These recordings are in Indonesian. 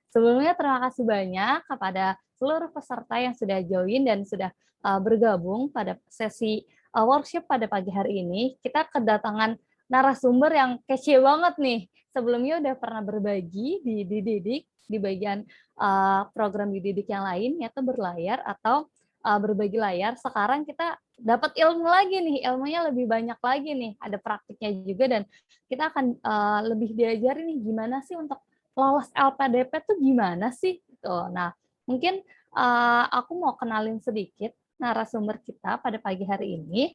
Sebelumnya terima kasih banyak kepada seluruh peserta yang sudah join dan sudah bergabung pada sesi workshop pada pagi hari ini. Kita kedatangan narasumber yang kece banget nih. Sebelumnya udah pernah berbagi di Didik di bagian program Didik yang lain, yaitu berlayar atau berbagi layar. Sekarang kita dapat ilmu lagi nih, ilmunya lebih banyak lagi nih. Ada praktiknya juga dan kita akan lebih diajari nih gimana sih untuk lolos LPDP tuh gimana sih? Tuh. Nah, mungkin aku mau kenalin sedikit narasumber kita pada pagi hari ini.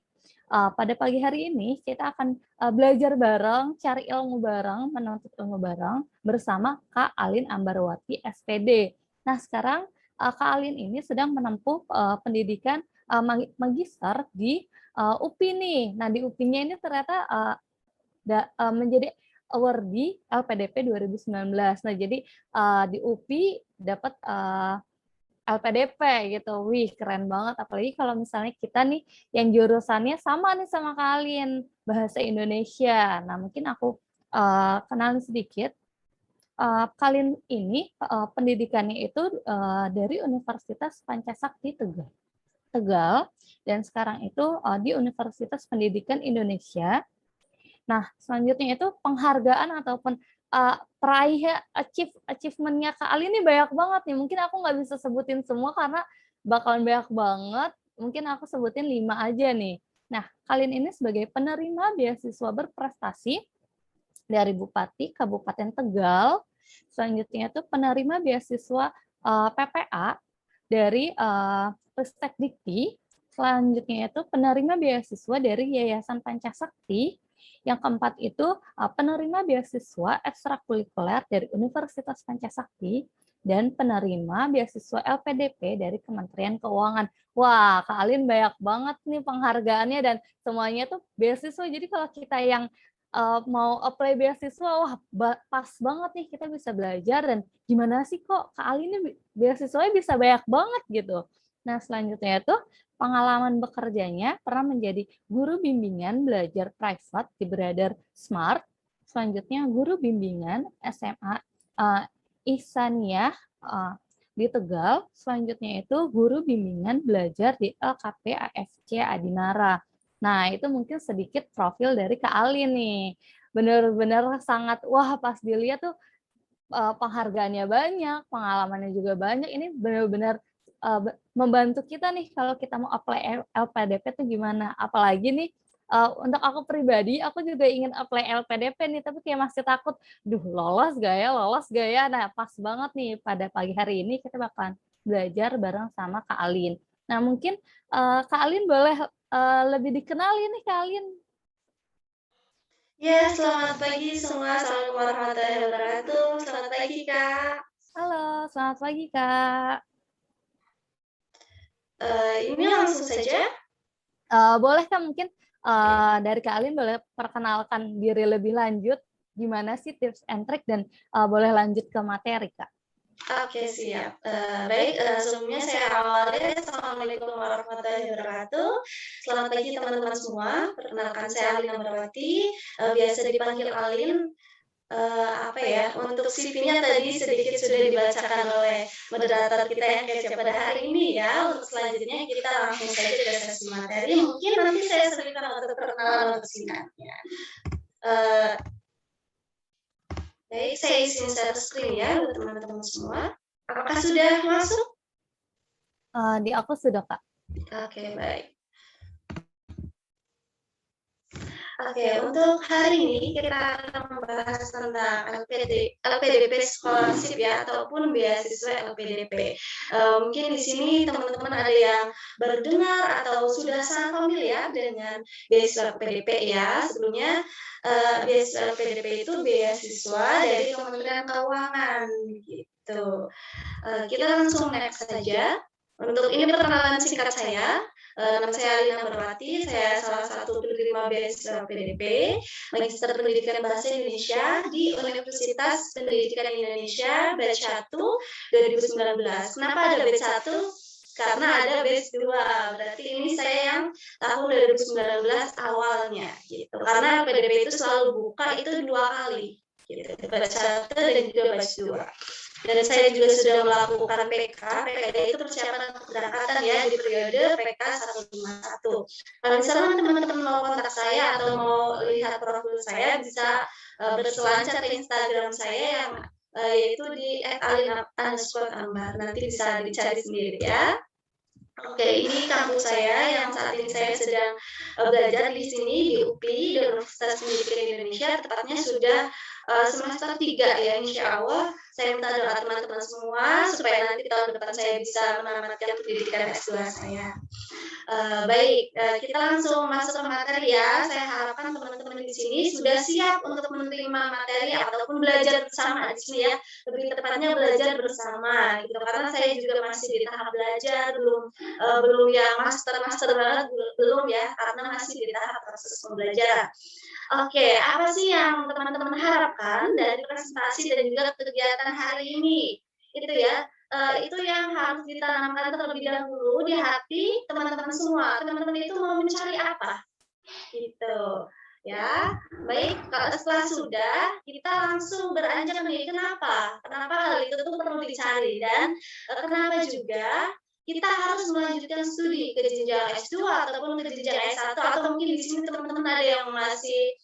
Pada pagi hari ini kita akan belajar bareng, cari ilmu bareng, menuntut ilmu bareng bersama Kak Alin Ambarwati SPD. Nah, sekarang Kak Alin ini sedang menempuh pendidikan magister di UPI nih. Nah, di UPI-nya ini ternyata menjadi awardee LPDP 2019. Nah, jadi di UPI dapat LPDP gitu. Wih, keren banget. Apalagi kalau misalnya kita nih yang jurusannya sama nih sama kalian, bahasa Indonesia. Nah, mungkin aku kenalin sedikit. Kalian ini pendidikannya itu dari Universitas Pancasakti Tegal dan sekarang itu di Universitas Pendidikan Indonesia. Nah, selanjutnya itu penghargaan ataupun peraih achievement-nya Kak Ali ini banyak banget nih. Mungkin aku nggak bisa sebutin semua karena bakalan banyak banget. Mungkin aku sebutin 5 aja nih. Nah, kalian ini sebagai penerima beasiswa berprestasi dari Bupati Kabupaten Tegal. Selanjutnya itu penerima beasiswa PPA dari Ristek Dikti. Selanjutnya itu penerima beasiswa dari Yayasan Pancasakti. Yang keempat itu penerima beasiswa ekstrakurikuler dari Universitas Pancasakti dan penerima beasiswa LPDP dari Kementerian Keuangan. Wah, Kak Alin banyak banget nih penghargaannya dan semuanya tuh beasiswa. Jadi kalau kita yang mau apply beasiswa, wah pas banget nih kita bisa belajar dan gimana sih kok Kak Alin ini beasiswanya bisa banyak banget gitu. Nah, selanjutnya itu pengalaman bekerjanya pernah menjadi guru bimbingan belajar private di Brother Smart. Selanjutnya guru bimbingan SMA Ihsaniyah di Tegal. Selanjutnya itu guru bimbingan belajar di LKP AFC Adinara. Nah, itu mungkin sedikit profil dari Kak Ali nih. Benar-benar sangat, wah pas dilihat tuh penghargaannya banyak, pengalamannya juga banyak. Ini benar-benar membantu kita nih kalau kita mau apply LPDP tuh gimana. Apalagi nih untuk aku pribadi, aku juga ingin apply LPDP nih, tapi kayak masih takut, duh lolos gak ya, lolos gak ya. Nah pas banget nih pada pagi hari ini kita bakalan belajar bareng sama Kak Alin. Nah mungkin Kak Alin boleh lebih dikenali nih Kak Alin. Ya, selamat pagi semua. Assalamualaikum warahmatullahi wabarakatuh. Selamat pagi, Kak. Halo, selamat pagi Kak. Ini langsung saja. Boleh Kak mungkin dari Kak Alin boleh perkenalkan diri lebih lanjut, gimana sih tips and trick dan boleh lanjut ke materi Kak. Oke, siap. Baik, sebelumnya saya awali. Assalamualaikum warahmatullahi wabarakatuh. Selamat pagi teman-teman semua. Perkenalkan saya Alin Ambarwati, biasa dipanggil Alin. Apa ya, untuk CV-nya tadi sedikit sudah dibacakan oleh moderator kita yang kece pada hari ini ya. Untuk selanjutnya kita langsung saja ke sesi materi. Mungkin nanti saya selipkan untuk perkenalan untuk singkatnya. Baik, saya isi share screen ya buat teman-teman semua. Apakah sudah masuk? Di aku sudah Kak. Oke, baik. Oke, untuk hari ini kita akan membahas tentang LPDP scholarship ya, ataupun beasiswa LPDP. Mungkin di sini teman-teman ada yang baru dengar atau sudah sangat familiar dengan beasiswa LPDP ya. Sebelumnya beasiswa LPDP itu beasiswa dari Kementerian Keuangan gitu. Kita langsung next saja. Untuk ini perkenalan singkat saya. Nama saya Alin Ambarwati, saya salah satu penerima beasiswa PDP, Magister Pendidikan Bahasa Indonesia di Universitas Pendidikan Indonesia batch 1 2019. Kenapa ada batch 1? Karena ada batch 2, berarti ini saya yang tahun 2019 awalnya gitu. Karena PDP itu selalu buka itu 2 kali gitu, batch 1 dan juga batch 2. Dan saya juga sudah melakukan PK. PKD itu persiapan untuk keberangkatan ya di periode PK 151. Kalau misalnya teman-teman mau kontak saya atau mau lihat profil saya bisa berselancar ke Instagram saya yang yaitu di @alin_ambar. Nanti bisa dicari sendiri ya. Oke, ini kampus saya yang saat ini saya sedang belajar di sini di UPI, di Universitas Pendidikan Indonesia, tepatnya sudah semester 3 ya, insya Allah. Saya minta doa teman-teman semua supaya nanti tahun depan saya bisa menamatkan pendidikan S2 saya. Baik, kita langsung masuk ke materi ya. Saya harapkan teman-teman di sini sudah siap untuk menerima materi ataupun belajar bersama di sini ya. Lebih tepatnya belajar bersama gitu. Karena saya juga masih di tahap belajar, belum yang master banget, belum ya, karena masih di tahap proses pembelajaran. Oke, apa sih yang teman-teman harapkan dari presentasi dan juga kegiatan hari ini? Itu ya, itu yang harus ditanamkan terlebih dahulu di hati teman-teman semua. Teman-teman itu mau mencari apa? Gitu. Ya, baik. Kalau setelah sudah, kita langsung beranjak nih. Kenapa? Kenapa hal itu tuh perlu dicari dan kenapa juga kita harus melanjutkan studi ke jenjang S2 ataupun ke jenjang S1 atau mungkin di sini teman-teman ada yang masih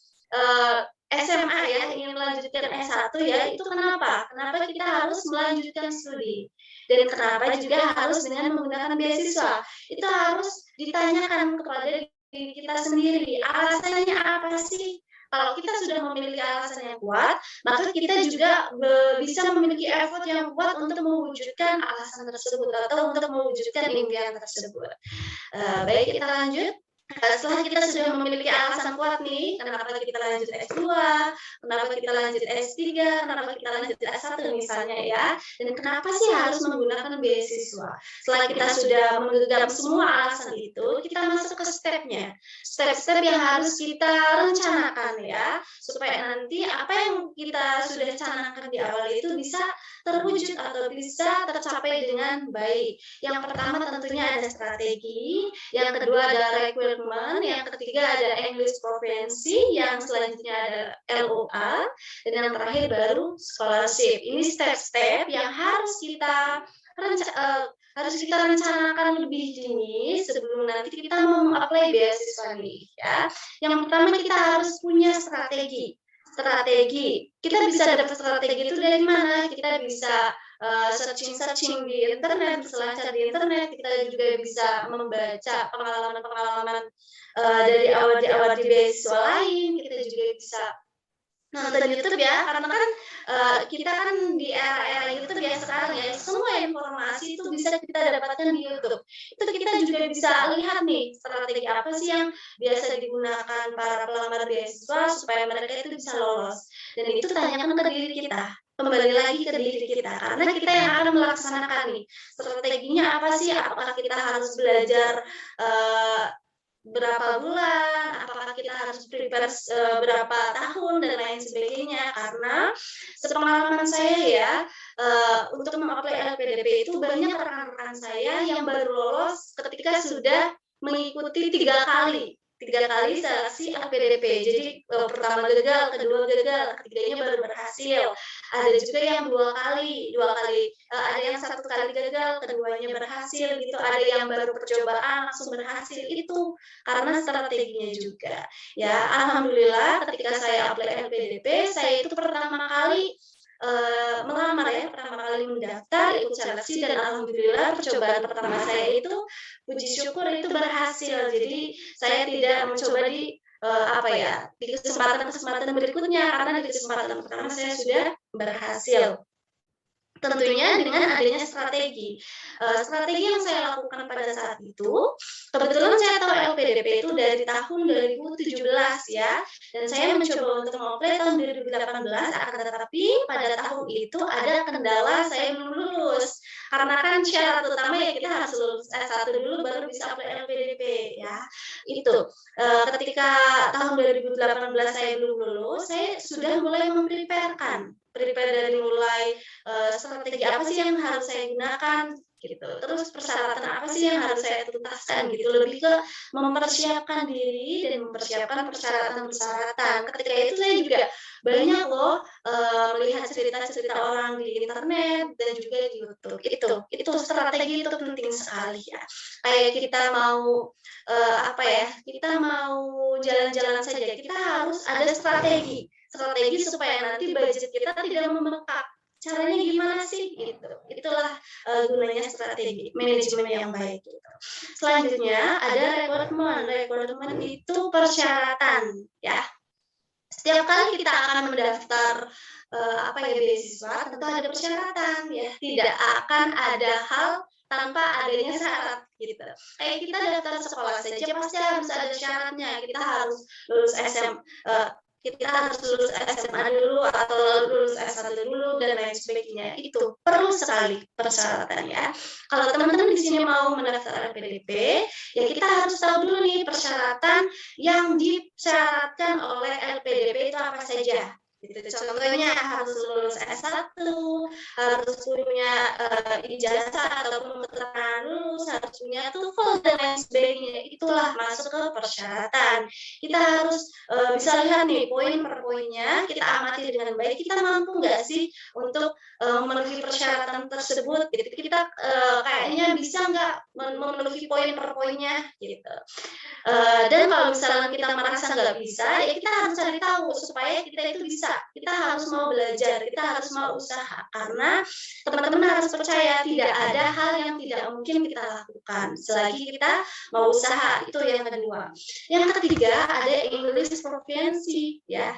SMA ya, ingin melanjutkan S1 ya, itu kenapa? Kenapa kita harus melanjutkan studi? Dan kenapa juga harus dengan menggunakan beasiswa? Itu harus ditanyakan kepada diri kita sendiri, alasannya apa sih? Kalau kita sudah memiliki alasan yang kuat, maka kita juga bisa memiliki effort yang kuat untuk mewujudkan alasan tersebut atau untuk mewujudkan impian tersebut. Baik, kita lanjut. Setelah kita sudah memiliki alasan kuat nih, kenapa kita lanjut S2, kenapa kita lanjut S3, kenapa kita lanjut S1 misalnya ya, dan kenapa sih harus menggunakan beasiswa. Setelah kita sudah menggenggam semua alasan itu, kita masuk ke stepnya. Step-step yang harus kita rencanakan ya, supaya nanti apa yang kita sudah canangkan di awal itu bisa terwujud atau bisa tercapai dengan baik. Yang pertama tentunya ada strategi, yang kedua ada requirement, yang ketiga ada English Proficiency, yang selanjutnya ada LOA, dan yang terakhir baru scholarship. Ini step-step yang harus kita rencanakan lebih dini sebelum nanti kita mau apply beasiswa nih ya. Yang pertama kita harus punya strategi. Kita bisa dapat strategi itu dari mana? Kita bisa searching di internet, berselancar di internet. Kita juga bisa membaca pengalaman-pengalaman dari awal di beasiswa lain. Kita juga bisa nonton YouTube ya, karena kan kita kan di era-era YouTube ya sekarang ya, semua informasi itu bisa kita dapatkan di YouTube. Itu kita juga bisa lihat nih strategi apa sih yang biasa digunakan para pelamar beasiswa supaya mereka itu bisa lolos. Dan itu tanyakan ke diri kita. Kembali lagi ke diri kita, karena kita yang akan melaksanakan nih strateginya apa sih? Apakah kita harus belajar berapa bulan, apakah kita harus prepare berapa tahun dan lain sebagainya. Karena sepengalaman saya ya, untuk mengapply LPDP itu banyak rekan-rekan saya yang baru lolos ketika sudah mengikuti 3 kali seleksi LPDP. Jadi pertama gagal, kedua gagal, ketiganya baru berhasil. Ada juga yang 2 kali, ada yang 1 kali gagal, keduanya berhasil gitu. Ada yang baru percobaan langsung berhasil, itu karena strateginya juga. Ya, alhamdulillah ketika saya apply LPDP, saya itu pertama kali melamar ya, pertama kali mendaftar, ikut seleksi, dan alhamdulillah percobaan pertama saya itu puji syukur itu berhasil. Jadi saya tidak mencoba di kesempatan berikutnya, karena di kesempatan pertama saya sudah berhasil. Tentunya dengan adanya strategi. Strategi yang saya lakukan pada saat itu, kebetulan saya tahu LPDP itu dari tahun 2017 ya, dan saya mencoba untuk mengapply tahun 2018, akan tetapi pada tahun itu ada kendala, saya belum lulus. Karena kan syarat utama ya kita harus lulus S1 dulu baru bisa apply LPDP ya. Itu. Ketika tahun 2018 saya belum lulus, saya sudah mulai mempreparekan prepare dari mulai strategi apa sih yang harus saya gunakan gitu, terus persyaratan apa sih yang harus saya tuntaskan gitu, lebih ke mempersiapkan diri dan mempersiapkan persyaratan-persyaratan. Ketika itu saya juga banyak loh melihat cerita-cerita orang di internet dan juga di YouTube. Itu strategi itu penting sekali ya. Kayak kita mau apa ya? Kita mau jalan-jalan saja, kita harus ada strategi. Strategi supaya nanti budget kita tidak membengkak. Caranya gimana sih gitu. Itulah gunanya strategi manajemen yang baik gitu. Selanjutnya ada rekrutmen. Rekrutmen itu persyaratan ya. Setiap kali kita akan mendaftar apa ya beasiswa, tentu ada persyaratan ya. Tidak akan ada hal tanpa adanya syarat gitu. Kayak kita daftar sekolah saja pasti harus ada syaratnya. Kita harus lulus kita harus lulus SMA dulu atau lulus S1 dulu dan lain sebagainya. Itu perlu sekali persyaratan ya. Kalau teman-teman di sini mau mendaftar LPDP, ya kita harus tahu dulu nih persyaratan yang disyaratkan oleh LPDP itu apa saja. Gitu. Contohnya harus lulus S1, harus punya ijazah ataupun keterangan lulus, harus punya TOEFL dan lain sebagainya. Itulah masuk ke persyaratan. Kita harus bisa lihat nih poin per poinnya, kita amati dengan baik. Kita mampu nggak sih untuk memenuhi persyaratan tersebut? Gitu. Kita kayaknya bisa nggak memenuhi poin per poinnya? Gitu. Dan kalau misalnya kita merasa nggak bisa, ya kita harus cari tahu supaya kita itu bisa. Kita harus mau belajar, kita harus mau usaha. Karena teman-teman harus percaya tidak ada hal yang tidak mungkin kita lakukan selagi kita mau usaha. Itu yang kedua. Yang ketiga ada English Proficiency ya.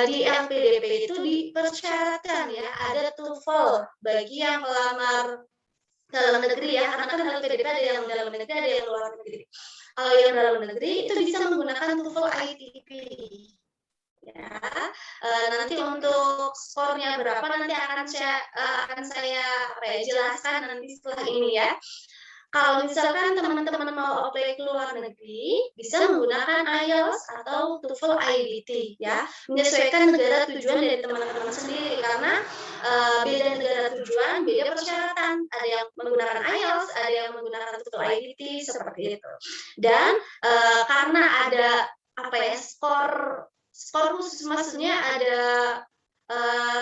Di LPDP itu dipersyaratkan ya ada TOEFL bagi yang melamar dalam negeri ya, karena kan LPDP ada yang dalam negeri ada yang luar negeri. Kalau yang dalam negeri itu bisa menggunakan TOEFL ITP. Ya, nanti untuk skornya berapa nanti akan saya jelaskan nanti setelah ini ya. Kalau misalkan teman-teman mau apply ke luar negeri, bisa menggunakan IELTS atau TOEFL IBT ya, menyesuaikan negara tujuan dari teman-teman sendiri karena beda negara tujuan, beda persyaratan. Ada yang menggunakan IELTS, ada yang menggunakan TOEFL IBT seperti itu. Dan karena ada apa ya skor khusus, maksudnya ada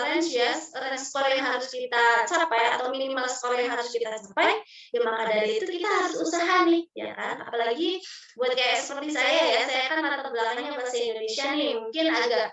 range ya, range skor yang harus kita capai atau minimal skor yang harus kita capai, ya maka dari itu kita harus usaha nih, ya kan? Apalagi buat kayak seperti saya kan latar belakangnya bahasa Indonesia nih, mungkin agak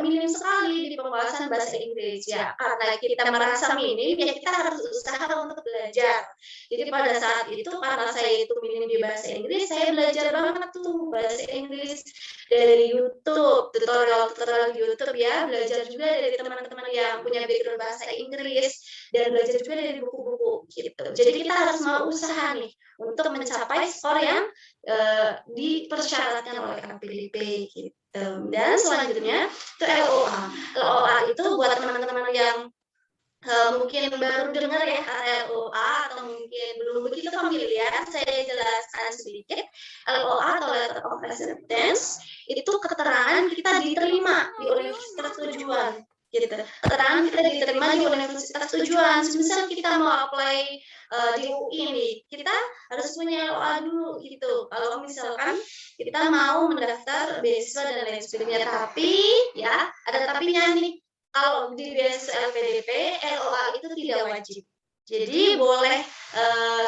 minim sekali di pembahasan bahasa Inggris ya, karena kita merasa minim, ya kita harus usaha untuk belajar. Jadi pada saat itu karena saya itu minim di bahasa Inggris, saya belajar banget tuh bahasa Inggris dari YouTube, tutorial YouTube ya, belajar juga dari teman-teman yang punya background bahasa Inggris dan belajar juga dari buku-buku gitu. Jadi kita harus mau usaha nih untuk mencapai skor yang dipersyaratkan oleh LPDP gitu. Dan selanjutnya itu LOA. LOA itu buat teman-teman yang mungkin baru dengar ya LOA atau mungkin belum begitu familiar, saya jelaskan sedikit. LOA atau Letter of Acceptance itu keterangan kita diterima di universitas tujuan. Gitu. Keterangan kita diterima di universitas tujuan. Misal kita mau apply di UI nih, kita harus punya LOA dulu gitu. Kalau misalkan kita mau mendaftar beasiswa dan lain sebagainya, tapi ya ada tapinya nih. Kalau di beasiswa LPDP, LOA itu tidak wajib. Jadi boleh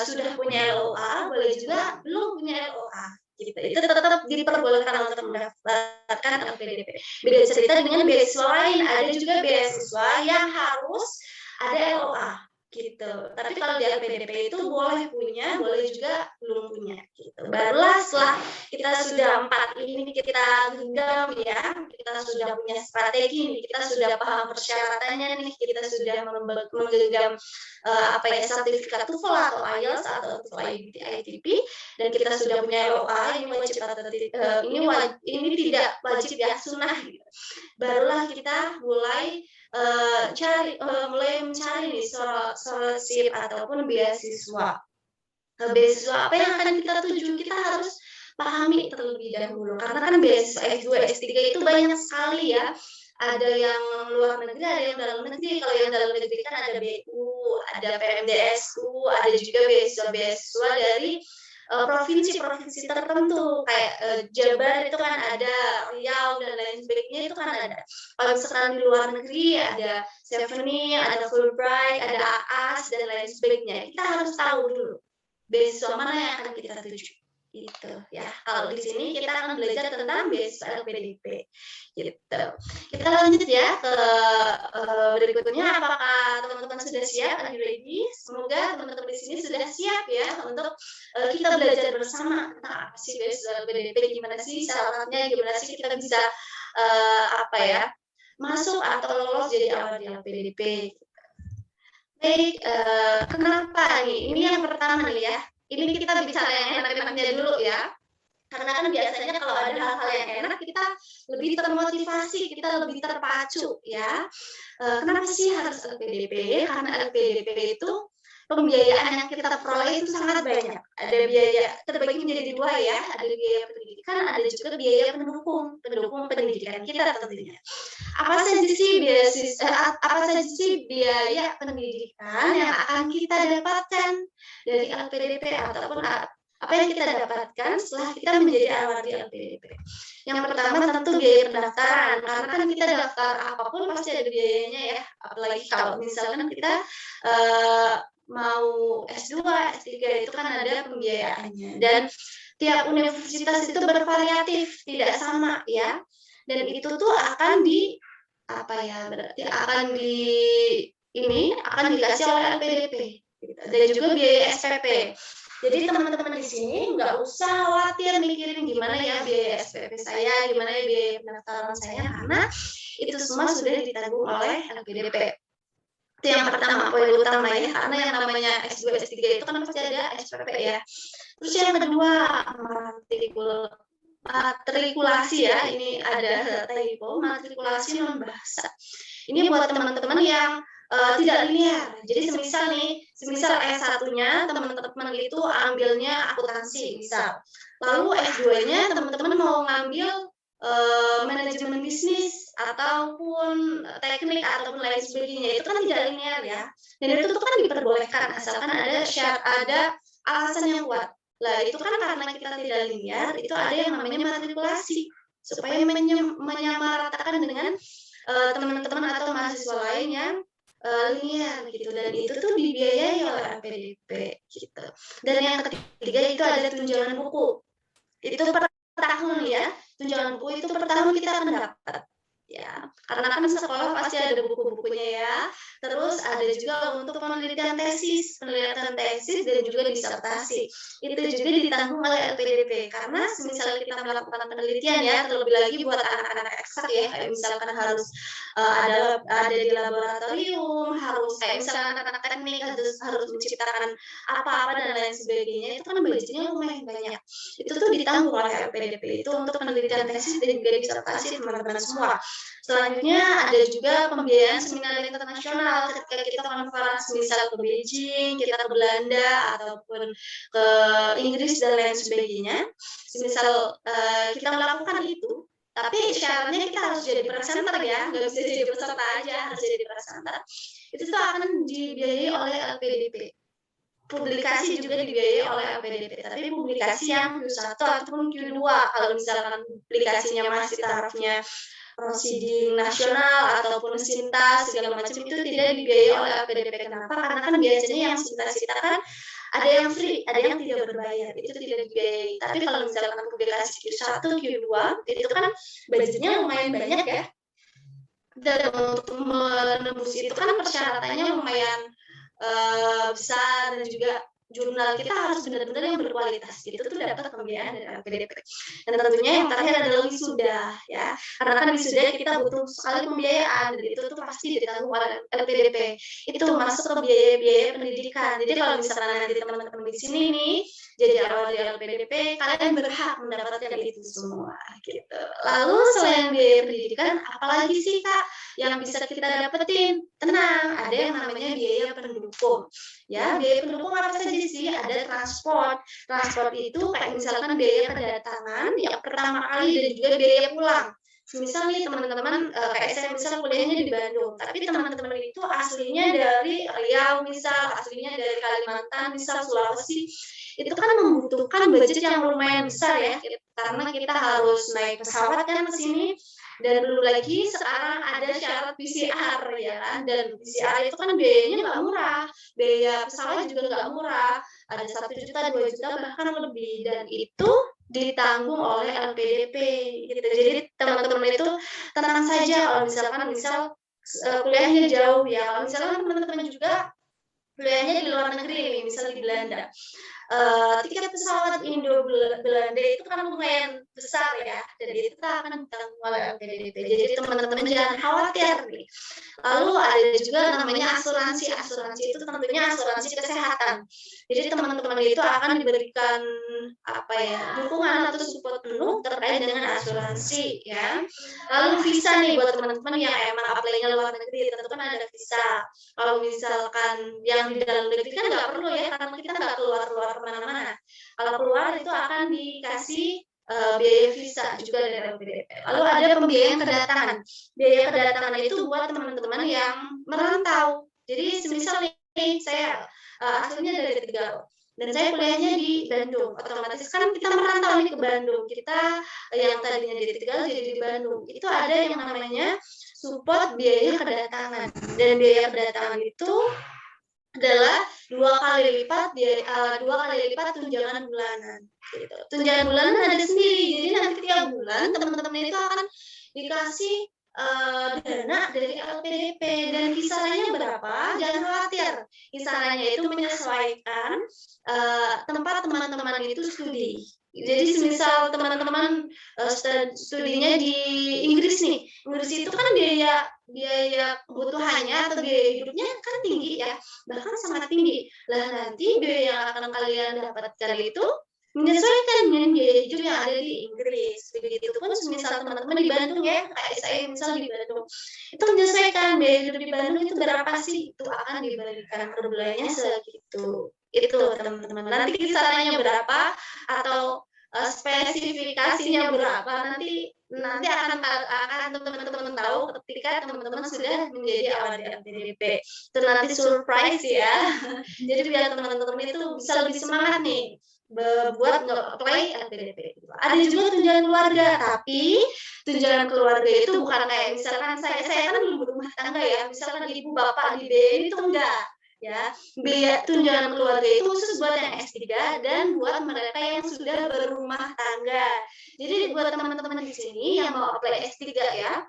sudah punya LOA, boleh juga belum punya LOA. Gitu. Itu tetap diperbolehkan untuk mendaftarkan LPDP. Beda cerita dengan beasiswa lain, ada juga beasiswa yang harus ada LOA. Gitu. Tapi kalau di LPDP itu boleh punya, boleh juga belum punya. Gitu. Barulah setelah kita sudah 4 ini kita genggam ya, kita sudah punya strategi, kita sudah paham persyaratannya nih, kita sudah menggenggam sertifikat TOEFL atau IELTS atau TOEFL ITP, dan kita sudah punya LOA, ini wajib atau ini tidak wajib ya, sunnah. Gitu. Barulah kita mulai mencari nih scholarship ataupun beasiswa. Beasiswa apa yang akan kita tuju, kita harus pahami terlebih dahulu, karena kan beasiswa S2, S3 itu banyak sekali ya. ada yang luar negeri, ada yang dalam negeri. Kalau yang dalam negeri kan ada BU, ada PMDSU, ada juga beasiswa-beasiswa dari provinsi-provinsi tertentu kayak Jabar itu kan ada, Riau dan lain sebagainya itu kan ada. Kalau misalkan di luar negeri ada Chevening, ada Fulbright, ada AAS dan lain sebagainya. Kita harus tahu dulu beasiswa mana yang akan kita tuju. Gitu ya. Kalau di sini kita akan belajar tentang beasiswa LPDP. Gitu. Kita lanjut ya ke berikutnya. Apakah teman-teman sudah siap? Are you ready? Semoga teman-teman di sini sudah siap ya untuk kita belajar bersama tentang apa sih beasiswa LPDP, gimana sih syaratnya, gimana sih kita bisa apa ya masuk atau lolos jadi awal di LPDP. Baik, kenapa nih? Ini yang pertama nih ya. Ini kita bicara yang enak-enaknya dulu ya. Karena kan biasanya kalau ada hal-hal yang enak kita lebih termotivasi, kita lebih terpacu ya. Kenapa sih harus LPDP? Karena LPDP itu pembiayaan yang kita peroleh itu sangat banyak. Ada biaya terbagi menjadi dua ya, ada biaya pendidikan, ada juga biaya pendukung pendidikan kita tentunya. Apa saja sih biaya pendidikan yang akan kita dapatkan dari LPDP ataupun apa yang kita dapatkan setelah kita menjadi award di LPDP. Yang pertama tentu biaya pendaftaran, karena kan kita daftar apapun pasti ada biayanya ya, apalagi kalau misalkan kita mau S2, S3 itu kan ada pembiayaannya. Dan tiap universitas itu bervariatif, tidak sama ya. Dan itu tuh akan akan dikasih oleh LPDP gitu. Dan juga biaya SPP. Jadi teman-teman di sini nggak usah khawatir mikirin gimana ya biaya SPP saya, gimana ya biaya pendaftaran saya, karena itu semua sudah ditanggung oleh LPDP. Itu yang pertama, poin utama ya, karena yang namanya S2, S3 itu kan pasti ada SPP ya. Terus yang kedua, matrikulasi ya, ini ada typo, matrikulasi non bahasa. Ini buat teman-teman yang tidak linear. Jadi semisal S1-nya teman-teman itu ambilnya akuntansi misal. Lalu S2-nya teman-teman mau ngambil manajemen bisnis ataupun teknik ataupun lain sebagainya, itu kan tidak linear ya. Dan itu tuh kan diperbolehkan asalkan ada alasan yang kuat. Lah itu kan karena kita tidak linear, itu ada yang namanya matrikulasi supaya menyamaratakan dengan teman-teman atau mahasiswa lain yang linear gitu, dan itu tuh dibiayai oleh LPDP gitu. Dan yang ketiga itu ada tunjangan buku. Itu per tahun ya. Tunjangan buku itu per tahun kita akan dapat. Ya, karena kan sekolah pasti ada buku-bukunya ya. Terus ada juga untuk penelitian tesis dan juga disertasi. Itu juga ditanggung oleh LPDP karena misalnya kita melakukan penelitian ya, terlebih lagi buat anak-anak eksak ya, kayak misalkan harus ada di laboratorium, harus kayak misalkan anak-anak teknik harus menciptakan apa-apa dan lain sebagainya, itu kan budgetnya lumayan banyak. Itu tuh ditanggung oleh LPDP itu untuk penelitian tesis dan juga disertasi teman-teman semua. Selanjutnya ada juga pembiayaan seminar internasional ketika kita konferensi misal ke Beijing, kita ke Belanda ataupun ke Inggris dan lain sebagainya. Misal kita melakukan itu, tapi syaratnya kita harus jadi presenter ya, nggak bisa jadi peserta aja, harus jadi presenter. Itu tuh akan dibiayai oleh LPDP. Publikasi juga dibiayai oleh LPDP, tapi publikasi yang Q1 ataupun Q2. Kalau misalkan publikasinya masih tarafnya prosiding nasional ataupun sintas segala macam itu tidak dibiayai oleh LPDP. Kenapa? Karena kan biasanya yang sintas kita kan ada yang free, ada yang tidak berbayar, itu tidak dibiayai. Tapi kalau misalkan publikasi Q1, Q2 itu kan budgetnya lumayan banyak ya. Dan untuk menembus itu kan persyaratannya lumayan besar, dan juga jurnal kita harus benar-benar yang berkualitas. Itu tuh dapat pembiayaan dari LPDP. Dan tentunya yang terakhir adalah wisuda ya. Karena kan wisuda kita butuh sekali pembiayaan, dan itu tuh pasti ditanggung oleh LPDP. Itu masuk ke biaya-biaya pendidikan. Jadi kalau misalnya nanti teman-teman di sini nih jadi awal di LPDP, kalian berhak mendapatkan itu semua gitu. Lalu selain biaya pendidikan, apalagi sih Kak yang bisa kita dapetin? Tenang, ada yang namanya biaya pendukung. Ya, biaya pendukung apa saja sih? Ada transport. Transport itu kayak misalkan biaya kedatangan yang pertama kali dan juga biaya pulang. Misal nih teman-teman, kayak saya misal kuliahnya di Bandung, tapi teman-teman itu aslinya dari Riau misal, aslinya dari Kalimantan misal, Sulawesi, itu kan membutuhkan budget yang lumayan besar ya, karena kita harus naik pesawat kan ke sini, dan belum lagi sekarang ada syarat PCR ya kan, dan PCR itu kan biayanya nggak murah, biaya pesawat juga nggak murah, ada 1 juta, 2 juta, bahkan lebih, dan itu ditanggung oleh LPDP gitu. Jadi teman-teman itu tenang saja kalau misalkan kuliahnya jauh ya, kalau misalkan teman-teman juga kuliahnya di luar negeri nih, misal di Belanda. Tiket pesawat Belanda itu kan lumayan besar ya, dan itu akan ditanggung oleh LPDP. Jadi teman-teman jangan khawatir nih. Lalu ada juga namanya asuransi. Asuransi itu tentunya asuransi kesehatan. Jadi teman-teman itu akan diberikan apa ya, dukungan atau support penuh terkait dengan asuransi ya. Lalu visa nih buat teman-teman yang emang apply-nya luar negeri, tentu kan ada visa. Kalau misalkan yang di dalam negeri kan nggak perlu ya, karena kita nggak keluar-keluar kemana-mana. Kalau keluar itu akan dikasih biaya visa juga dari LPDP. Lalu ada pembiayaan kedatangan. Biaya kedatangan itu buat teman-teman yang merantau. Jadi semisal nih saya aslinya dari Tegal dan saya kuliahnya di Bandung, otomatis kan kita merantau nih ke Bandung. Kita yang tadinya di Tegal jadi di Bandung. Itu ada yang namanya support biaya kedatangan, dan biaya kedatangan itu adalah 2 kali lipat tunjangan bulanan gitu. Tunjangan bulanan ada sendiri, jadi nanti tiap bulan teman-teman itu akan dikasih dana dari LPDP, dan kisarannya berapa? Jangan khawatir, kisarannya itu menyesuaikan tempat teman-teman itu studi. Jadi semisal teman-teman studinya di Inggris nih, Inggris itu kan biaya kebutuhannya atau biaya hidupnya kan tinggi ya, bahkan sangat tinggi. Lah nanti biaya yang akan kalian dapatkan itu menyesuaikan dengan biaya hidup yang ada di Inggris. Begitupun semisal teman-teman di Bandung ya, kayak saya misal di Bandung, itu menyesuaikan biaya hidup di Bandung itu berapa sih, itu akan diberikan per bulannya segitu. Itu teman-teman. Nanti kisarannya berapa atau spesifikasinya berapa nanti nanti akan teman-teman tahu ketika teman-teman sudah menjadi awal di LPDP. Itu nanti surprise ya. Jadi biar teman-teman itu bisa lebih semangat nih buat nge-apply LPDP. Ada juga tunjangan keluarga, tapi tunjangan keluarga itu bukan kayak misalkan saya kan belum berumah tangga ya, misalkan ibu bapak di BN itu enggak ya. Biaya tunjangan keluarga itu khusus buat yang S3 dan buat mereka yang sudah berumah tangga. Jadi buat teman-teman di sini yang mau apply S3 ya,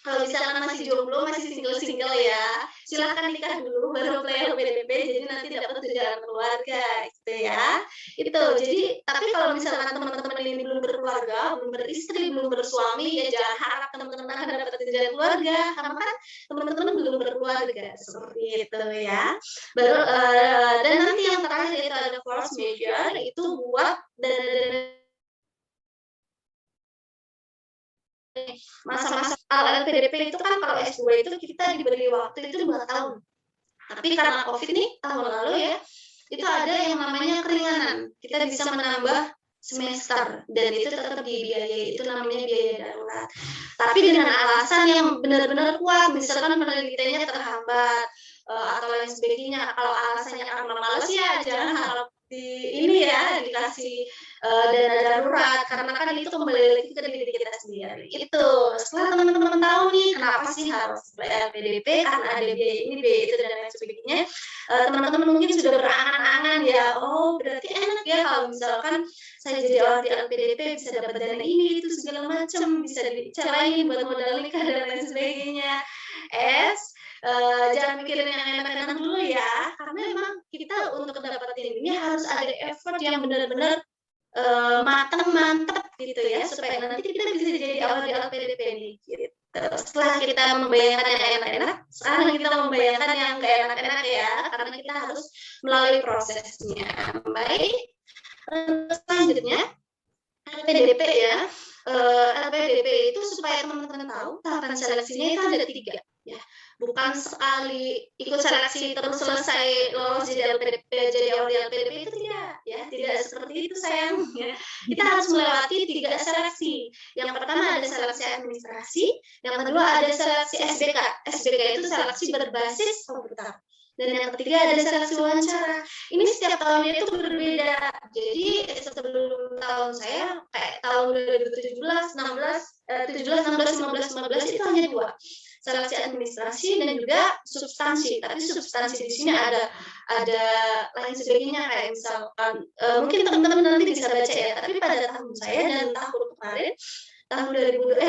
kalau misalkan masih jomblo, masih single-single ya, silahkan nikah dulu baru apply LPDP, jadi nanti dapat tunjangan keluarga gitu ya. Itu. Jadi tapi kalau misalkan teman-teman ini belum berkeluarga, belum beristri, belum bersuami, ya jangan harap teman-teman akan dapat tunjangan keluarga, karena kan teman-teman belum berkeluarga, seperti itu ya. Baru dan nanti yang terakhir itu ada force major, itu buat masa-masa LPDP itu kan kalau S2 itu kita diberi waktu itu 2 tahun. Tapi karena Covid nih tahun lalu ya, itu ada yang namanya keringanan. Kita bisa menambah semester dan itu tetap dibiayai, itu namanya biaya darurat. Tapi dengan alasan yang benar-benar kuat, misalkan penelitiannya terhambat atau lain sebagainya. Kalau alasannya karena malas ya jangan harap ini ya dikasih dana darurat, karena kan itu kembali lagi ke diri kita sendiri. Itu setelah teman-teman tahu nih kenapa sih harus LPDP, karena ada biaya ini, biaya itu dan lain sebagainya. Teman-teman mungkin sudah berangan-angan ya, oh berarti enak ya kalau misalkan saya jadi orang di LPDP bisa dapat dana ini itu segala macam, bisa dicarain buat modal nikah dan lain sebagainya. Jangan mikirin yang enak-enak dulu ya, karena memang kita untuk dapetin ini harus ada effort yang benar-benar matang, mantap gitu ya, supaya nanti kita bisa jadi awal di LPDP nih gitu. Setelah kita membayangkan yang enak-enak, sekarang kita membayangkan yang nggak enak-enak ya, karena kita harus melalui prosesnya. Baik, selanjutnya LPDP ya. LPDP itu supaya teman-teman tahu tahapan seleksinya itu ada 3 ya. Bukan sekali ikut seleksi terus selesai lolos jadi LPDP, jadi awal di LPDP itu tidak ya, tidak seperti itu sayang. Ya. Kita harus melewati 3 seleksi. Yang pertama ada seleksi administrasi, yang kedua ada seleksi SBK. SBK itu seleksi berbasis komputer. Dan yang ketiga ada seleksi wawancara. Ini setiap tahunnya itu berbeda. Jadi sebelum tahun saya kayak tahun 2017, 16, 17, 16, 15, 15 itu hanya 2. Seleksi administrasi dan juga substansi. Tapi substansi di sini ada lain sebagainya kayak misalkan mungkin teman-teman nanti bisa baca ya. Tapi pada tahun saya dan tahun kemarin tahun 2021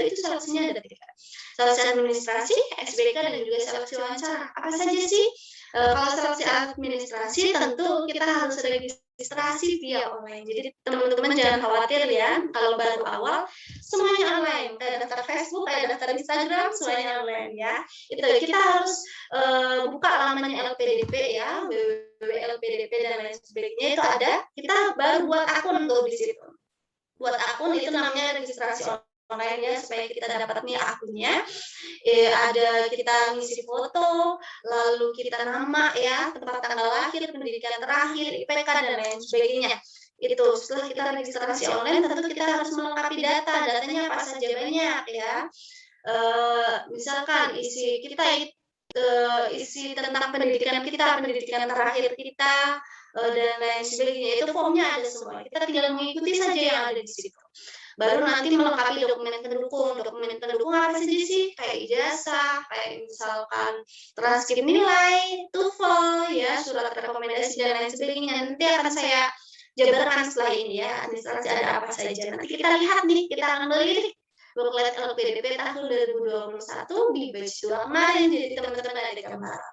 itu seleksinya ada 3. Seleksi administrasi, SBK dan juga seleksi wawancara. Apa saja sih? Kalau seleksi administrasi tentu kita harus registrasi via online. Jadi teman-teman jangan khawatir ya, kalau baru awal semuanya online. Kayak daftar Facebook, kayak daftar Instagram, semuanya online ya. Itu kita harus buka lamannya LPDP ya, www.lpdp dan lain sebagainya itu ada. Kita baru buat akun tuh di situ. Buat akun itu namanya registrasi online ya, supaya kita dapat nih akunnya. Ada kita ngisi foto, lalu kita nama ya, tempat tanggal lahir, pendidikan terakhir, IPK dan lain sebagainya. Itu setelah kita registrasi online tentu kita harus melengkapi datanya apa saja banyak ya. Misalkan isi tentang pendidikan kita, pendidikan terakhir kita, dan lain sebagainya. Itu formnya ada semua. Kita tinggal mengikuti saja yang ada di situ. Baru nanti melengkapi dokumen pendukung. Dokumen pendukung apa saja sih? Kayak ijazah, kayak misalkan transkrip nilai, TOEFL, ya, surat rekomendasi dan lain sebagainya. Nanti akan saya jabarkan setelah ini ya, administrasi ada apa saja. Nanti kita lihat nih, kita akan melirik Buklet LPDP tahun 2021 di batch 2 kemarin, jadi teman-teman ada gambaran.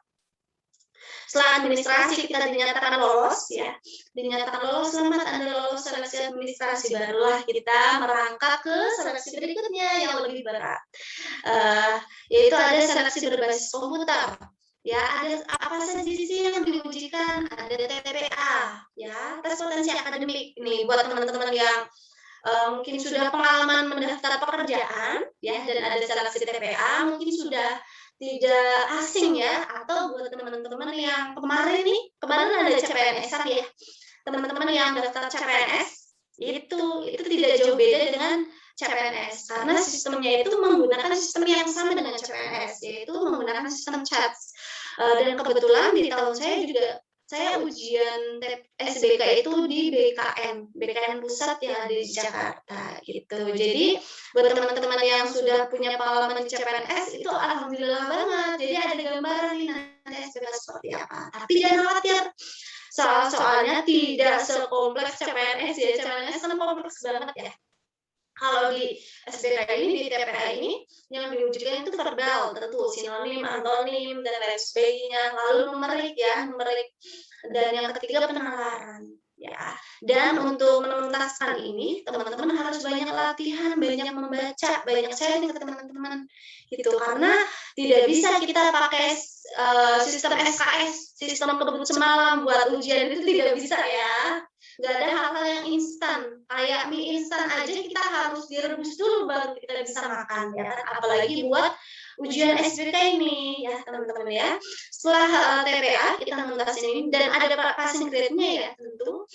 Setelah administrasi kita dinyatakan lolos ya, dinyatakan lolos, selamat Anda lolos seleksi administrasi, barulah kita merangkak ke seleksi berikutnya yang lebih berat, yaitu ada seleksi berbasis komputer. Ya, ada apa saja sih yang diujikan? Ada TPA, ya, tes potensi akademik. Nih buat teman-teman yang mungkin sudah pengalaman mendaftar pekerjaan, ya, dan ada seleksi TPA, mungkin sudah tidak asing ya, atau buat teman-teman yang kemarin ada CPNS ya, teman-teman yang daftar CPNS itu tidak jauh beda dengan CPNS karena sistemnya itu menggunakan sistem yang sama dengan CPNS, yaitu menggunakan sistem chat. Dan kebetulan di tahun saya ujian SBK itu di BKN pusat yang ada di Jakarta gitu. Jadi buat teman-teman yang sudah punya pengalaman di CPNS itu alhamdulillah banget. Jadi ada gambaran nih nanti SBK seperti apa. Tapi jangan khawatir. Soalnya tidak sekompleks CPNS ya. CPNS kan kompleks banget ya. Kalau di SBK ini, di TPA ini, yang diujikan itu verbal, tentu sinonim, antonim, dan lain sebagainya. Lalu numerik ya, dan yang ketiga penalaran. Ya, dan untuk menuntaskan ini, teman-teman harus banyak latihan, banyak membaca, banyak sharing ke teman-teman, gitu. Karena tidak bisa kita pakai sistem SKS, sistem kebut semalam buat ujian itu tidak bisa ya. Nggak ada hal-hal yang instan, kayak mie instan aja kita harus direbus dulu baru kita bisa makan ya, apalagi buat ujian SBK ini ya teman-teman ya. Setelah TPA kita menuntaskan ini dan ada passing grade-nya ya tentu,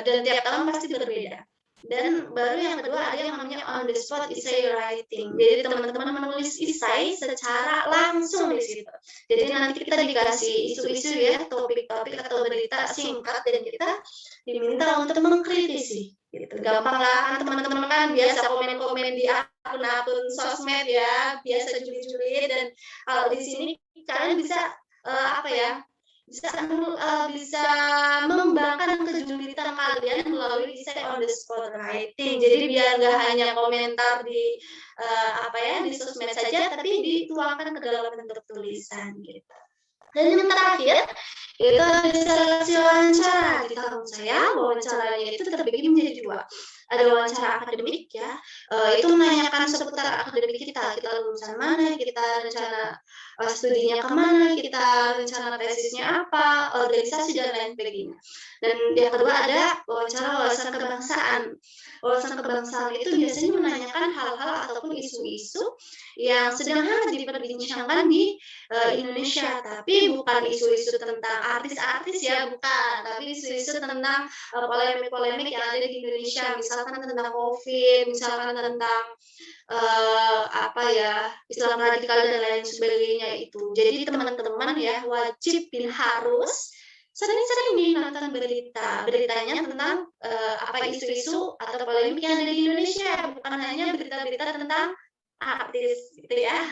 dan tiap tahun pasti berbeda. Dan baru yang kedua ada yang namanya on the spot essay writing. Jadi teman-teman menulis esai secara langsung di situ. Jadi nanti kita dikasih isu-isu ya, topik-topik atau berita singkat dan kita diminta untuk mengkritisi. Gitu. Gampang lah kan teman-teman kan biasa komen-komen di akun-akun sosmed ya, biasa julid-julid, dan kalau di sini kalian bisa bisa mengembangkan kejulitan kalian melalui essay on the spot writing. Jadi biar nggak hanya komentar di di sosmed saja, tapi dituangkan ke dalam bentuk tulisan gitu. Dan yang terakhir itu ada seleksi wawancara. Di tahun saya wawancaranya itu terbagi menjadi 2. ada wawancara akademik ya, itu menanyakan seputar akademik kita lulusan mana, kita rencana, studinya ke mana, kita rencana tesisnya apa, organisasi dan lain sebagainya. Dan yang kedua ada wawancara wawasan kebangsaan. Wawasan kebangsaan itu biasanya menanyakan hal-hal ataupun isu-isu yang sedang hangat diperbincangkan di Indonesia, tapi bukan isu-isu tentang artis-artis ya, bukan, tapi isu-isu tentang polemik-polemik yang ada di Indonesia, misalkan tentang COVID, misalkan tentang apa ya, Islam radikal dan lain sebagainya itu. Jadi teman-teman ya wajib dan harus sering-sering nih nonton beritanya tentang apa isu-isu atau polemik yang ada di Indonesia, bukan hanya berita-berita tentang artis gitu ya.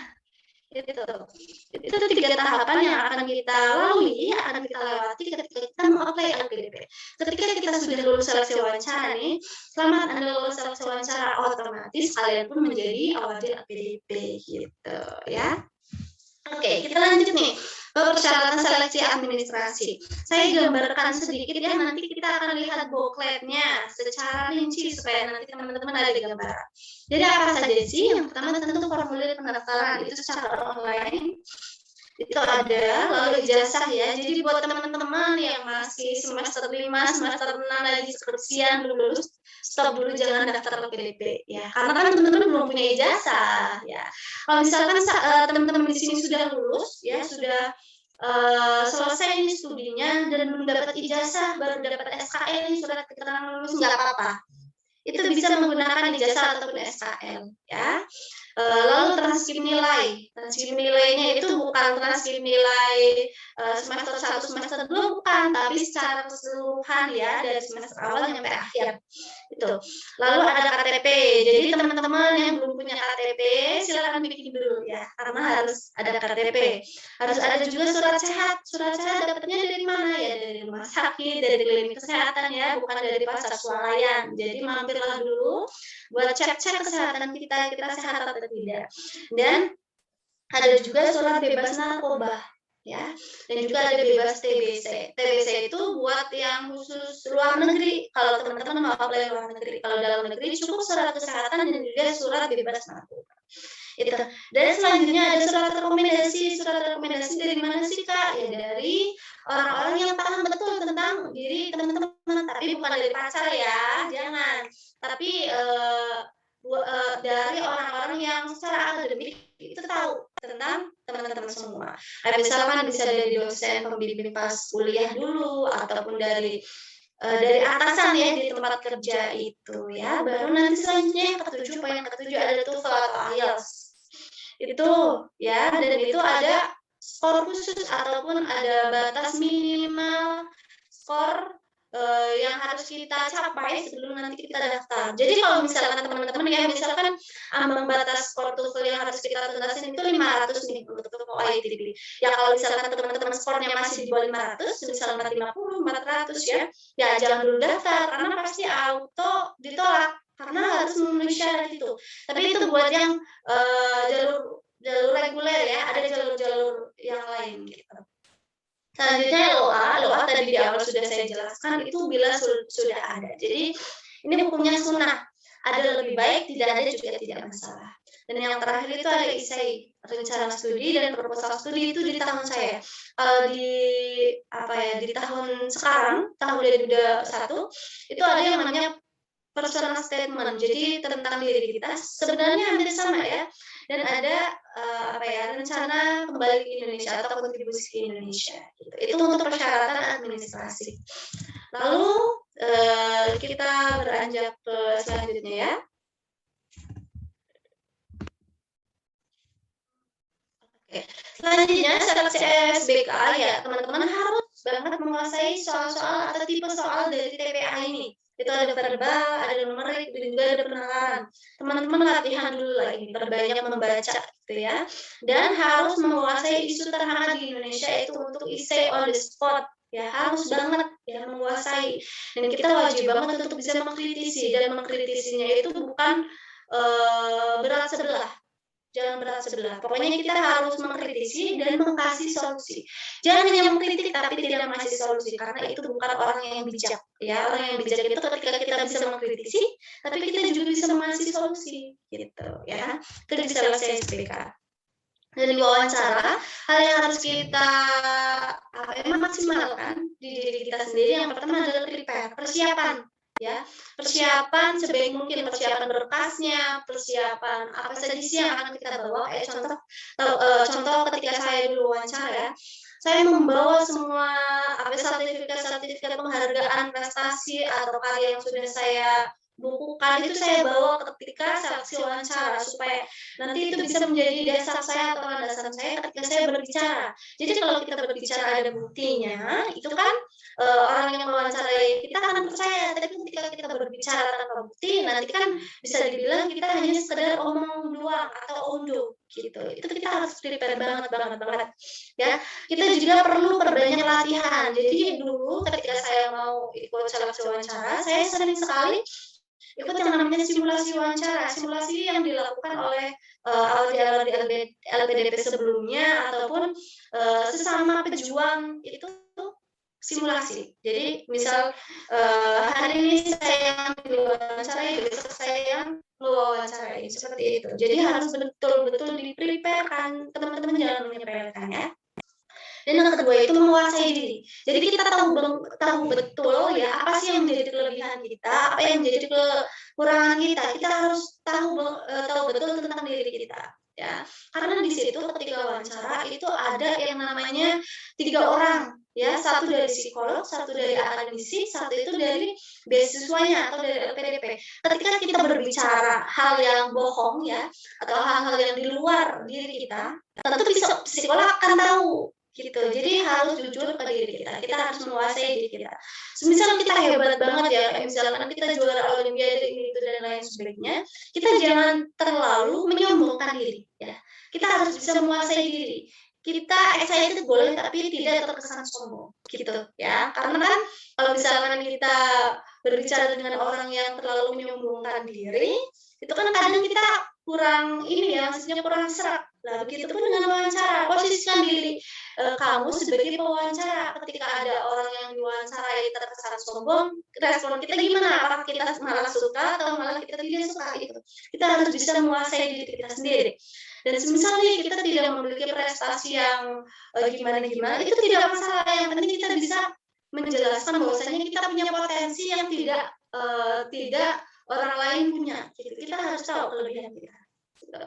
Itu 3 tahapan yang akan kita lalui, akan kita lewati ketika kita mau-apply LPDP. Ketika kita sudah lulus seleksi wawancara nih, selamat Anda lulus seleksi wawancara, otomatis kalian pun menjadi awardee LPDP gitu ya. Oke, kita lanjut nih ke persyaratan seleksi administrasi. Saya gambarkan sedikit ya, nanti kita akan lihat bookletnya secara rinci supaya nanti teman-teman ada gambaran. Jadi apa saja sih? Yang pertama tentu formulir pendaftaran itu secara online itu ada, lalu ijazah ya. Jadi buat teman-teman yang masih semester 5, semester 6 lagi skripsian belum lulus, stop dulu jangan daftar LPDP ya. Karena kan teman-teman belum punya ijazah ya. Kalau misalkan teman-teman di sini sudah lulus ya, sudah selesai nih studinya dan belum dapat ijazah, baru dapat SKL nih, surat keterangan lulus, nggak apa-apa. Itu bisa menggunakan ijazah ataupun SKL ya. Lalu transkrip nilainya itu bukan transkrip nilai semester 1, semester 2, bukan, tapi secara keseluruhan ya, dari semester awal sampai akhir. Itu. Lalu ada KTP. Jadi teman-teman yang belum punya KTP silakan bikin dulu ya, karena harus ada KTP. Harus ada juga surat sehat. Surat sehat dapatnya dari mana ya? Dari rumah sakit, dari klinik kesehatan ya, bukan dari pasar swalayan. Jadi mampirlah dulu buat cek-cek kesehatan kita sehat atau tidak. Dan ada juga surat bebas narkoba ya, dan juga ada bebas TBC. TBC itu buat yang khusus luar negeri. Kalau teman-teman mau apply luar negeri, kalau dalam negeri cukup surat kesehatan dan juga surat bebas narkoba. Itu. Dan selanjutnya ada surat rekomendasi. Surat rekomendasi dari mana sih Kak? Ya dari orang-orang yang paham betul tentang diri teman-teman, tapi bukan dari pacar ya, jangan. Tapi dari orang-orang yang secara akademik itu tahu tentang teman-teman semua. Misalkan bisa dari dosen pembimbing pas kuliah dulu, ataupun dari atasan ya di tempat kerja itu ya. Baru nanti selanjutnya yang ketujuh, poin ketujuh ada TOEFL atau IELTS. Itu ya, dan itu ada skor khusus ataupun ada batas minimal skor yang harus kita capai sebelum nanti kita daftar. Jadi kalau misalkan teman-teman ya, misalkan ambang batas skor TOEFL yang harus kita tuntasin itu 500 nih untuk TOEFL ITB. Ya kalau misalkan teman-teman skornya masih di bawah 500, misalkan 450, 400 ya jangan dulu daftar karena pasti auto ditolak karena harus memenuhi syarat itu. Tapi itu buat yang jalur reguler ya, ada jalur-jalur yang lain gitu. Selanjutnya LOA tadi di awal sudah saya jelaskan itu bila sudah ada. Jadi ini hukumnya sunnah. Ada lebih baik, tidak ada juga tidak masalah. Dan yang terakhir itu ada isai, rencana studi dan proposal studi itu di tahun saya. Di tahun sekarang, tahun 2021 itu ada yang namanya personal statement. Jadi tentang diri kita sebenarnya hampir sama ya. Dan ada rencana kembali ke Indonesia atau kontribusi ke Indonesia. Gitu. Itu untuk persyaratan administrasi. Lalu kita beranjak ke selanjutnya ya. Oke. Selanjutnya seleksi SBK ya, teman-teman harus banget menguasai soal-soal atau tipe soal dari TPA ini. Itu ada verbal, ada numerik, dan juga ada penalaran. Teman-teman latihan dulu lagi, perbanyak membaca gitu ya. Dan harus menguasai isu terhangat di Indonesia itu untuk essay on the spot. Ya harus banget ya menguasai. Dan kita wajib banget untuk bisa mengkritisi, dan mengkritisinya itu bukan berat sebelah. jangan berat sebelah. Pokoknya kita harus mengkritisi dan mengkasih solusi. Jangan hanya mengkritik tapi tidak mengasih solusi, karena itu bukan orang yang bijak, ya. Orang yang bijak itu ketika kita bisa mengkritisi, tapi kita juga bisa mengasih solusi, gitu, ya. Itu bisa saya SPK. Dan di wawancara, hal yang harus kita maksimalkan di diri kita sendiri yang pertama adalah prepare, persiapan, ya. Persiapan sebaik mungkin, persiapan berkasnya, persiapan apa saja sih yang akan kita bawa. Kayak contoh ketika saya dulu wawancara ya, saya membawa semua sertifikat-sertifikat penghargaan prestasi atau karya yang sudah saya bukukan itu saya bawa ketika seleksi wawancara supaya nanti itu bisa menjadi dasar saya atau landasan saya ketika saya berbicara. Jadi kalau kita berbicara ada buktinya, itu kan orang yang mewawancarai kita akan percaya. Tapi ketika kita berbicara tanpa bukti, nanti kan bisa dibilang kita hanya sekedar omong doang atau ondo gitu. Itu kita harus prepare banget ya. Kita juga perlu perbanyak latihan. Jadi dulu ketika saya mau ikut seleksi wawancara, saya sering sekali ikut yang namanya simulasi wawancara, simulasi yang dilakukan oleh aldi-aldi LPDP sebelumnya ataupun sesama pejuang itu simulasi. Jadi misal hari ini saya yang diwawancarai, besok saya yang mewawancarai, seperti itu. Jadi harus betul-betul di-prepare-kan, teman-teman jangan menyepelekan ya. Dan yang kedua itu menguasai diri. Jadi kita tahu betul ya apa sih yang menjadi kelebihan kita, apa yang menjadi kekurangan kita. Kita harus tahu betul tentang diri kita. Ya, karena di situ ketika wawancara itu ada yang namanya 3 orang, ya, satu dari psikolog, satu dari akademisi, satu itu dari beasiswanya atau dari LPDP. Ketika kita berbicara hal yang bohong ya, atau hal-hal yang di luar diri kita, tentu psikolog akan tahu gitu. Jadi harus jujur ke diri kita. Kita harus menguasai diri kita. Semisal kita hebat banget ya, misalkan kita juara olimpiade ini itu dan lain sebagainya, kita jangan terlalu menyombongkan diri ya. Kita harus bisa menguasai diri. Kita excited boleh tapi tidak terkesan sombong gitu ya. Karena kan kalau misalkan kita berbicara dengan orang yang terlalu menyombongkan diri, itu kan kadang kita kurang ini ya, maksudnya kurang serak. Nah, begitu pun dengan wawancara, posisikan diri kamu sebagai pewawancara. Ketika ada orang yang diwawancarai terkesan sombong, respon kita gimana? Apakah kita malah suka atau malah kita tidak suka gitu. Kita harus bisa menguasai diri kita sendiri. Dan misalnya kita tidak memiliki prestasi yang gimana-gimana, itu tidak masalah. Yang penting kita bisa menjelaskan bahwasanya kita punya potensi yang tidak orang lain punya. Gitu. Kita harus tahu kelebihan kita. Gitu.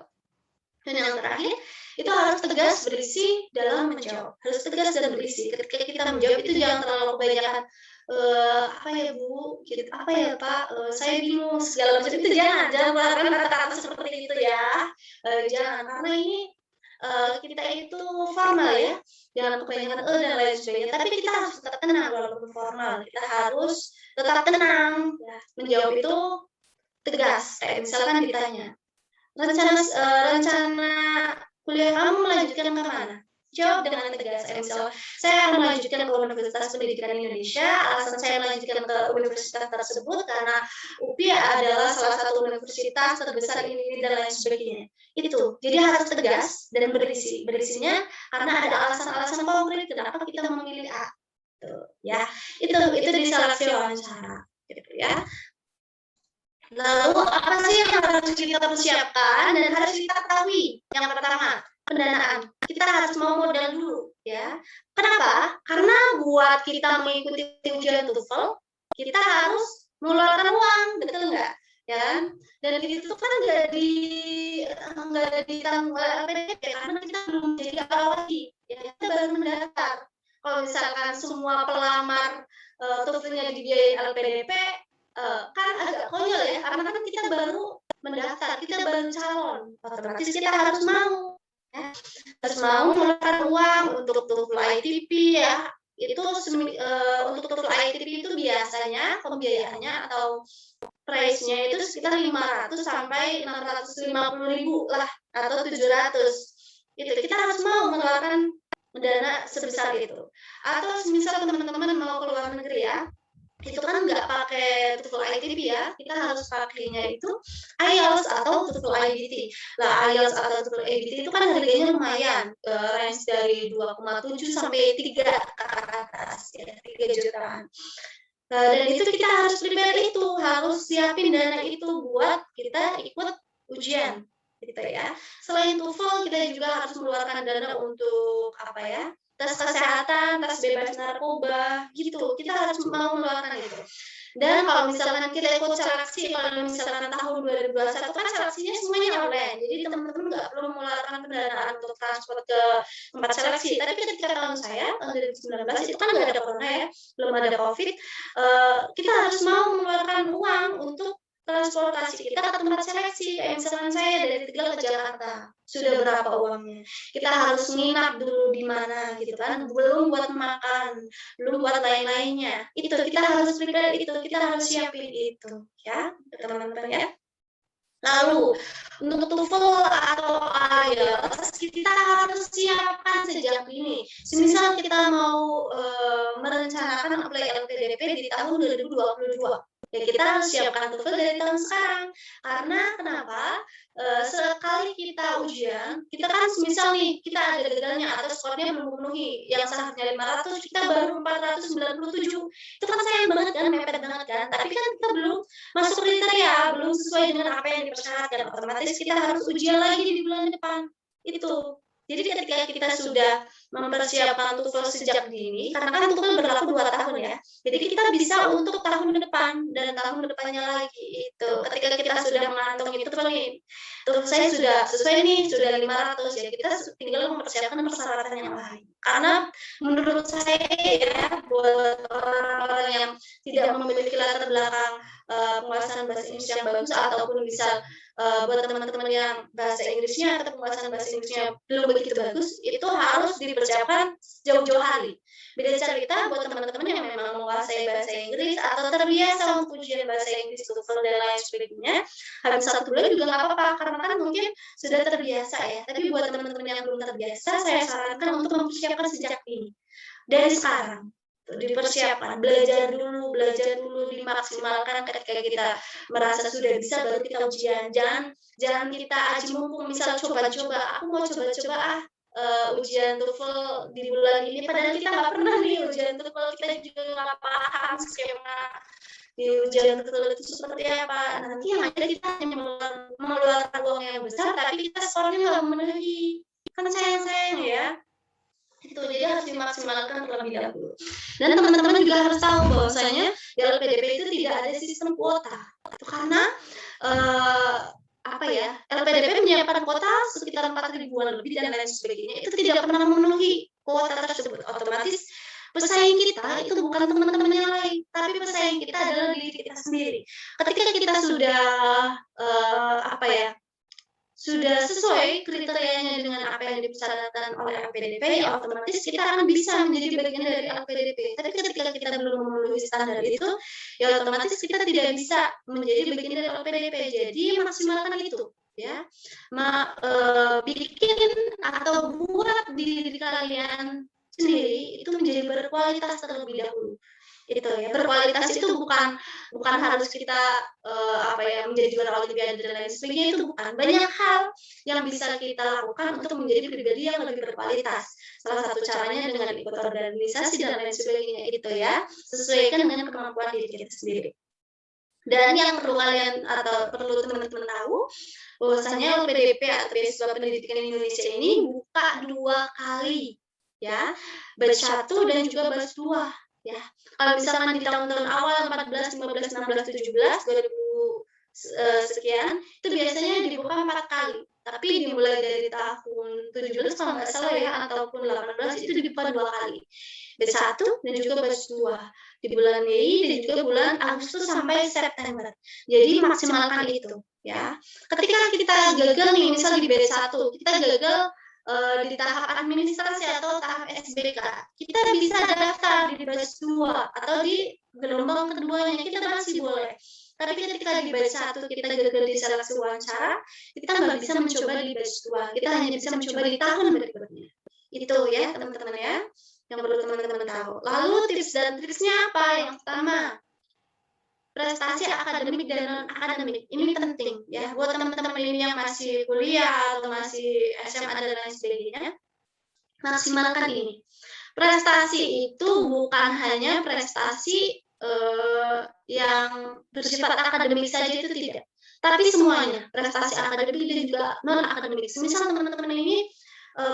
Dan yang terakhir, itu harus tegas berisi dalam menjawab. Harus tegas dan berisi. Ketika kita menjawab itu jangan terlalu kebanyakan apa ya Bu, gitu, apa ya Pak, saya bingung segala macam itu jangan keluarkan kata-kata seperti itu ya. Jangan, karena ini kita itu formal ya. Jangan kebanyakan dan lain sebagainya. Tapi kita harus tetap tenang walaupun formal. Kita harus tetap tenang. Ya. Menjawab itu tegas. Kayak misalkan ditanya, rencana kuliah kamu melanjutkan ke mana? Jawab dengan tegas. Misal, saya akan melanjutkan ke Universitas Pendidikan Indonesia. Alasan saya melanjutkan ke universitas tersebut karena UPI adalah salah satu universitas terbesar ini dan lain sebagainya. Itu. Jadi harus tegas dan berisi. Berisinya karena ada alasan-alasan konkret kenapa kita memilih A. Tuh, ya. Itu di seleksi wawancara, gitu ya. Lalu apa sih yang harus kita persiapkan dan harus kita ketahui? Yang pertama, pendanaan. Kita harus mau modal dulu, ya. Kenapa? Karena buat kita mengikuti ujian TOEFL, kita harus mengeluarkan uang, betul nggak? Ya. Dan itu kan nggak ditanggung LPDP karena kita belum jadi lagi. Ya, kita baru mendaftar. Kalau misalkan semua pelamar TOEFL-nya dibiayain LPDP, kan agak konyol ya, karena kan kita baru mendaftar, kita baru calon, otomatis kita harus mau, ya. Harus mau mengeluarkan uang untuk TOEFL ITP ya. Itu untuk TOEFL ITP itu biasanya pembiayaannya atau price-nya itu sekitar 500 sampai 650.000 lah atau 700. Itu kita harus mau mengeluarkan dana sebesar itu. Atau misal teman-teman mau ke luar negeri ya, itu kan nggak pakai TOEFL ITB ya, kita harus pakainya itu IELTS atau TOEFL IBT. Lah IELTS atau TOEFL IBT itu kan harganya lumayan, range dari 2,7 sampai 3 ke atas ya, 3 jutaan. Dan itu kita harus prepare itu, harus siapin dana itu buat kita ikut ujian, gitu ya. Selain TOEFL, kita juga harus mengeluarkan dana untuk apa ya, tes kesehatan, tes bebas narkoba, gitu. Kita harus mau mengeluarkan itu. Dan kalau misalkan kita ikut seleksi, kalau misalkan tahun 2021 kan seleksinya semuanya online, jadi teman-teman nggak perlu mengeluarkan pendanaan untuk transport ke tempat seleksi. Tapi ketika tahun saya, tahun 2019 itu kan nggak ada corona ya, belum ada COVID, kita harus mau mengeluarkan uang untuk transportasi kita ke tempat seleksi. Kayak misalkan saya dari Tegal ke Jakarta, sudah berapa uangnya? Kita harus nginap dulu di mana gitu kan, belum buat makan, belum buat lain-lainnya. Itu kita harus prepare itu, kita harus siapin itu ya, teman-teman ya. Lalu untuk TOEFL atau IELTS kita harus siapkan sejak dini. Semisal kita mau merencanakan apply LPDP di tahun 2022, ya kita harus siapkan TOEFL dari tahun sekarang. Karena kenapa? Sekali kita ujian, kita kan semisal nih kita ada gagalnya atau skornya belum memenuhi yang seharusnya 500, kita baru 497. Itu kan sayang banget kan, mepet banget kan. Tapi kan kita belum masuk kriteria, belum sesuai dengan apa yang dipersyaratkan, otomatis kita harus ujian lagi di bulan depan. Itu. Jadi ketika kita sudah mempersiapkan TOEFL sejak dini, karena kan TOEFL berlaku 2 tahun ya. Jadi kita bisa untuk tahun depan dan tahun depannya lagi itu. Ketika kita sudah mengantongi TOEFL nih, TOEFL saya sudah sesuai nih, sudah 500 ya, kita tinggal mempersiapkan persyaratan yang lain. Karena menurut saya ya, buat orang-orang yang tidak memiliki latar belakang penguasaan bahasa Inggris yang bagus ataupun bisa buat teman-teman yang bahasa Inggrisnya atau penguasaan bahasa Inggrisnya belum begitu bagus, itu harus dipersiapkan jauh-jauh hari. Beda cerita buat teman-teman yang memang menguasai bahasa Inggris atau terbiasa untuk ujian bahasa Inggris, TOEFL dan lain sebagainya, habis 1 bulan juga nggak apa-apa, karena kan mungkin sudah terbiasa ya. Tapi buat teman-teman yang belum terbiasa, saya sarankan untuk mempersiapkan sejak dini. Dari sekarang dipersiapkan, belajar dulu, dimaksimalkan ketika kita merasa sudah bisa baru kita ujian. Jangan kita aji mumpung, misal coba-coba, aku mau coba-coba ujian TOEFL di bulan ini, padahal kita nggak pernah nih ujian TOEFL, kita juga nggak paham skema di ujian TOEFL itu seperti apa. Nanti yang ada kita hanya mengeluarkan uang yang besar, tapi kita skornya nggak memenuhi. Kan sayang-sayang ya. Itu jadi harus dimaksimalkan terlebih dahulu. Dan teman-teman juga harus tahu bahwasanya di LPDP itu tidak ada sistem kuota. Itu karena apa ya, LPDP menyiapkan kuota sekitar 4 ribuan lebih dan lain sebagainya. Itu tidak pernah memenuhi kuota tersebut. Otomatis pesaing kita itu bukan teman-teman yang lain, tapi pesaing kita adalah diri kita sendiri. Ketika kita sudah apa ya, sudah sesuai kriterianya dengan apa yang dipersyaratkan oleh LPDP, ya otomatis kita akan bisa menjadi bagian dari LPDP. Tapi ketika kita belum memenuhi standar itu, ya otomatis kita tidak bisa menjadi bagian dari LPDP. Jadi maksimalkan itu, ya. Bikin atau buat diri kalian sendiri itu menjadi berkualitas terlebih dahulu. Itu ya, berkualitas itu bukan harus kita apa ya, menjadi juara olimpiade dan lain sebagainya, itu bukan. Banyak hal yang bisa kita lakukan untuk menjadi pribadi yang lebih berkualitas. Salah satu caranya dengan ikut organisasi dan lain sebagainya itu ya, sesuaikan dengan kemampuan diri kita sendiri. Dan yang perlu kalian atau perlu teman-teman tahu, bahwasanya LPDP atau Beasiswa Pendidikan Indonesia ini buka 2 kali ya, batch 1 dan juga batch 2 ya. Kalau misalkan di tahun-tahun awal 14, 15, 16, 17, 2000 sekian, itu biasanya dibuka 4 kali. Tapi dimulai dari tahun 17 kalau nggak salah ya, ataupun 18 itu dibuka 2 kali. Batch 1 dan juga batch 2 di bulan Mei dan juga bulan Agustus sampai September. Jadi maksimalkan itu ya. Ketika kita gagal nih, misal di batch 1, kita gagal di tahap administrasi atau tahap SBK, kita bisa daftar di batch 2 atau di gelombang keduanya, kita masih boleh. Tapi ketika di batch 1 kita gagal di seleksi wawancara, kita nggak bisa mencoba di batch 2, kita hanya bisa mencoba di tahun berikutnya. Itu ya teman-teman ya, yang perlu teman-teman tahu. Lalu tips dan triknya apa? Yang pertama, prestasi akademik dan non akademik. Ini penting ya buat teman-teman ini yang masih kuliah atau masih SMA dan lain sebagainya. Maksimalkan ini. Prestasi itu bukan hanya prestasi yang bersifat akademik saja, itu tidak. Tapi semuanya, prestasi akademik dan juga non akademik. Misal teman-teman ini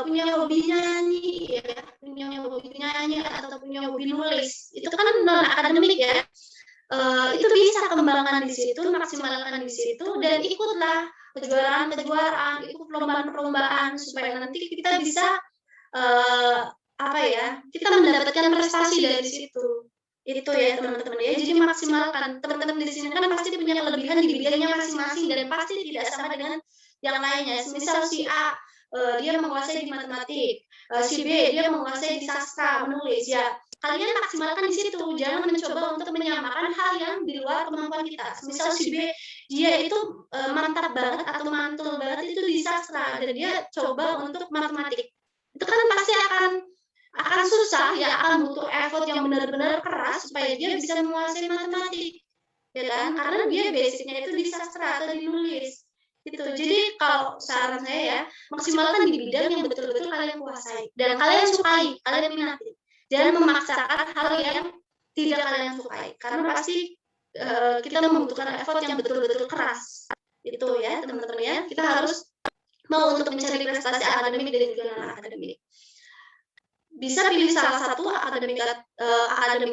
punya hobi nyanyi, ya, punya hobi nyanyi atau punya hobi nulis, itu kan non akademik ya. Itu bisa kembangkan di situ, maksimalkan di situ, dan ikutlah kejuaraan-kejuaraan, ikut perlombaan-perlombaan supaya nanti kita bisa apa ya, kita mendapatkan prestasi dari situ. Itu ya teman-teman ya. Jadi maksimalkan. Teman-teman di sini kan pasti punya kelebihan di bidangnya masing-masing dan pasti tidak sama dengan yang lainnya. Misal si A dia menguasai di matematik, si B dia menguasai di sastra, menulis ya. Kalian maksimalkan di situ. Jangan mencoba untuk menyamakan hal yang di luar kemampuan kita. Misal si B dia itu mantap banget atau mantul banget itu di sastra dan dia coba untuk matematik. Itu kan pasti akan susah ya, akan butuh effort yang benar-benar keras supaya dia bisa menguasai matematik, ya kan? Karena dia basicnya itu di sastra atau di nulis, gitu. Jadi kalau saran saya ya, maksimalkan di bidang yang betul-betul kalian kuasai dan kalian sukai, kalian minati. Jangan memaksakan hal yang tidak kalian sukai, karena pasti kita membutuhkan effort yang betul-betul keras. Itu ya teman-teman ya, kita harus mau untuk mencari prestasi akademik dan juga non akademik. Bisa pilih salah satu akademik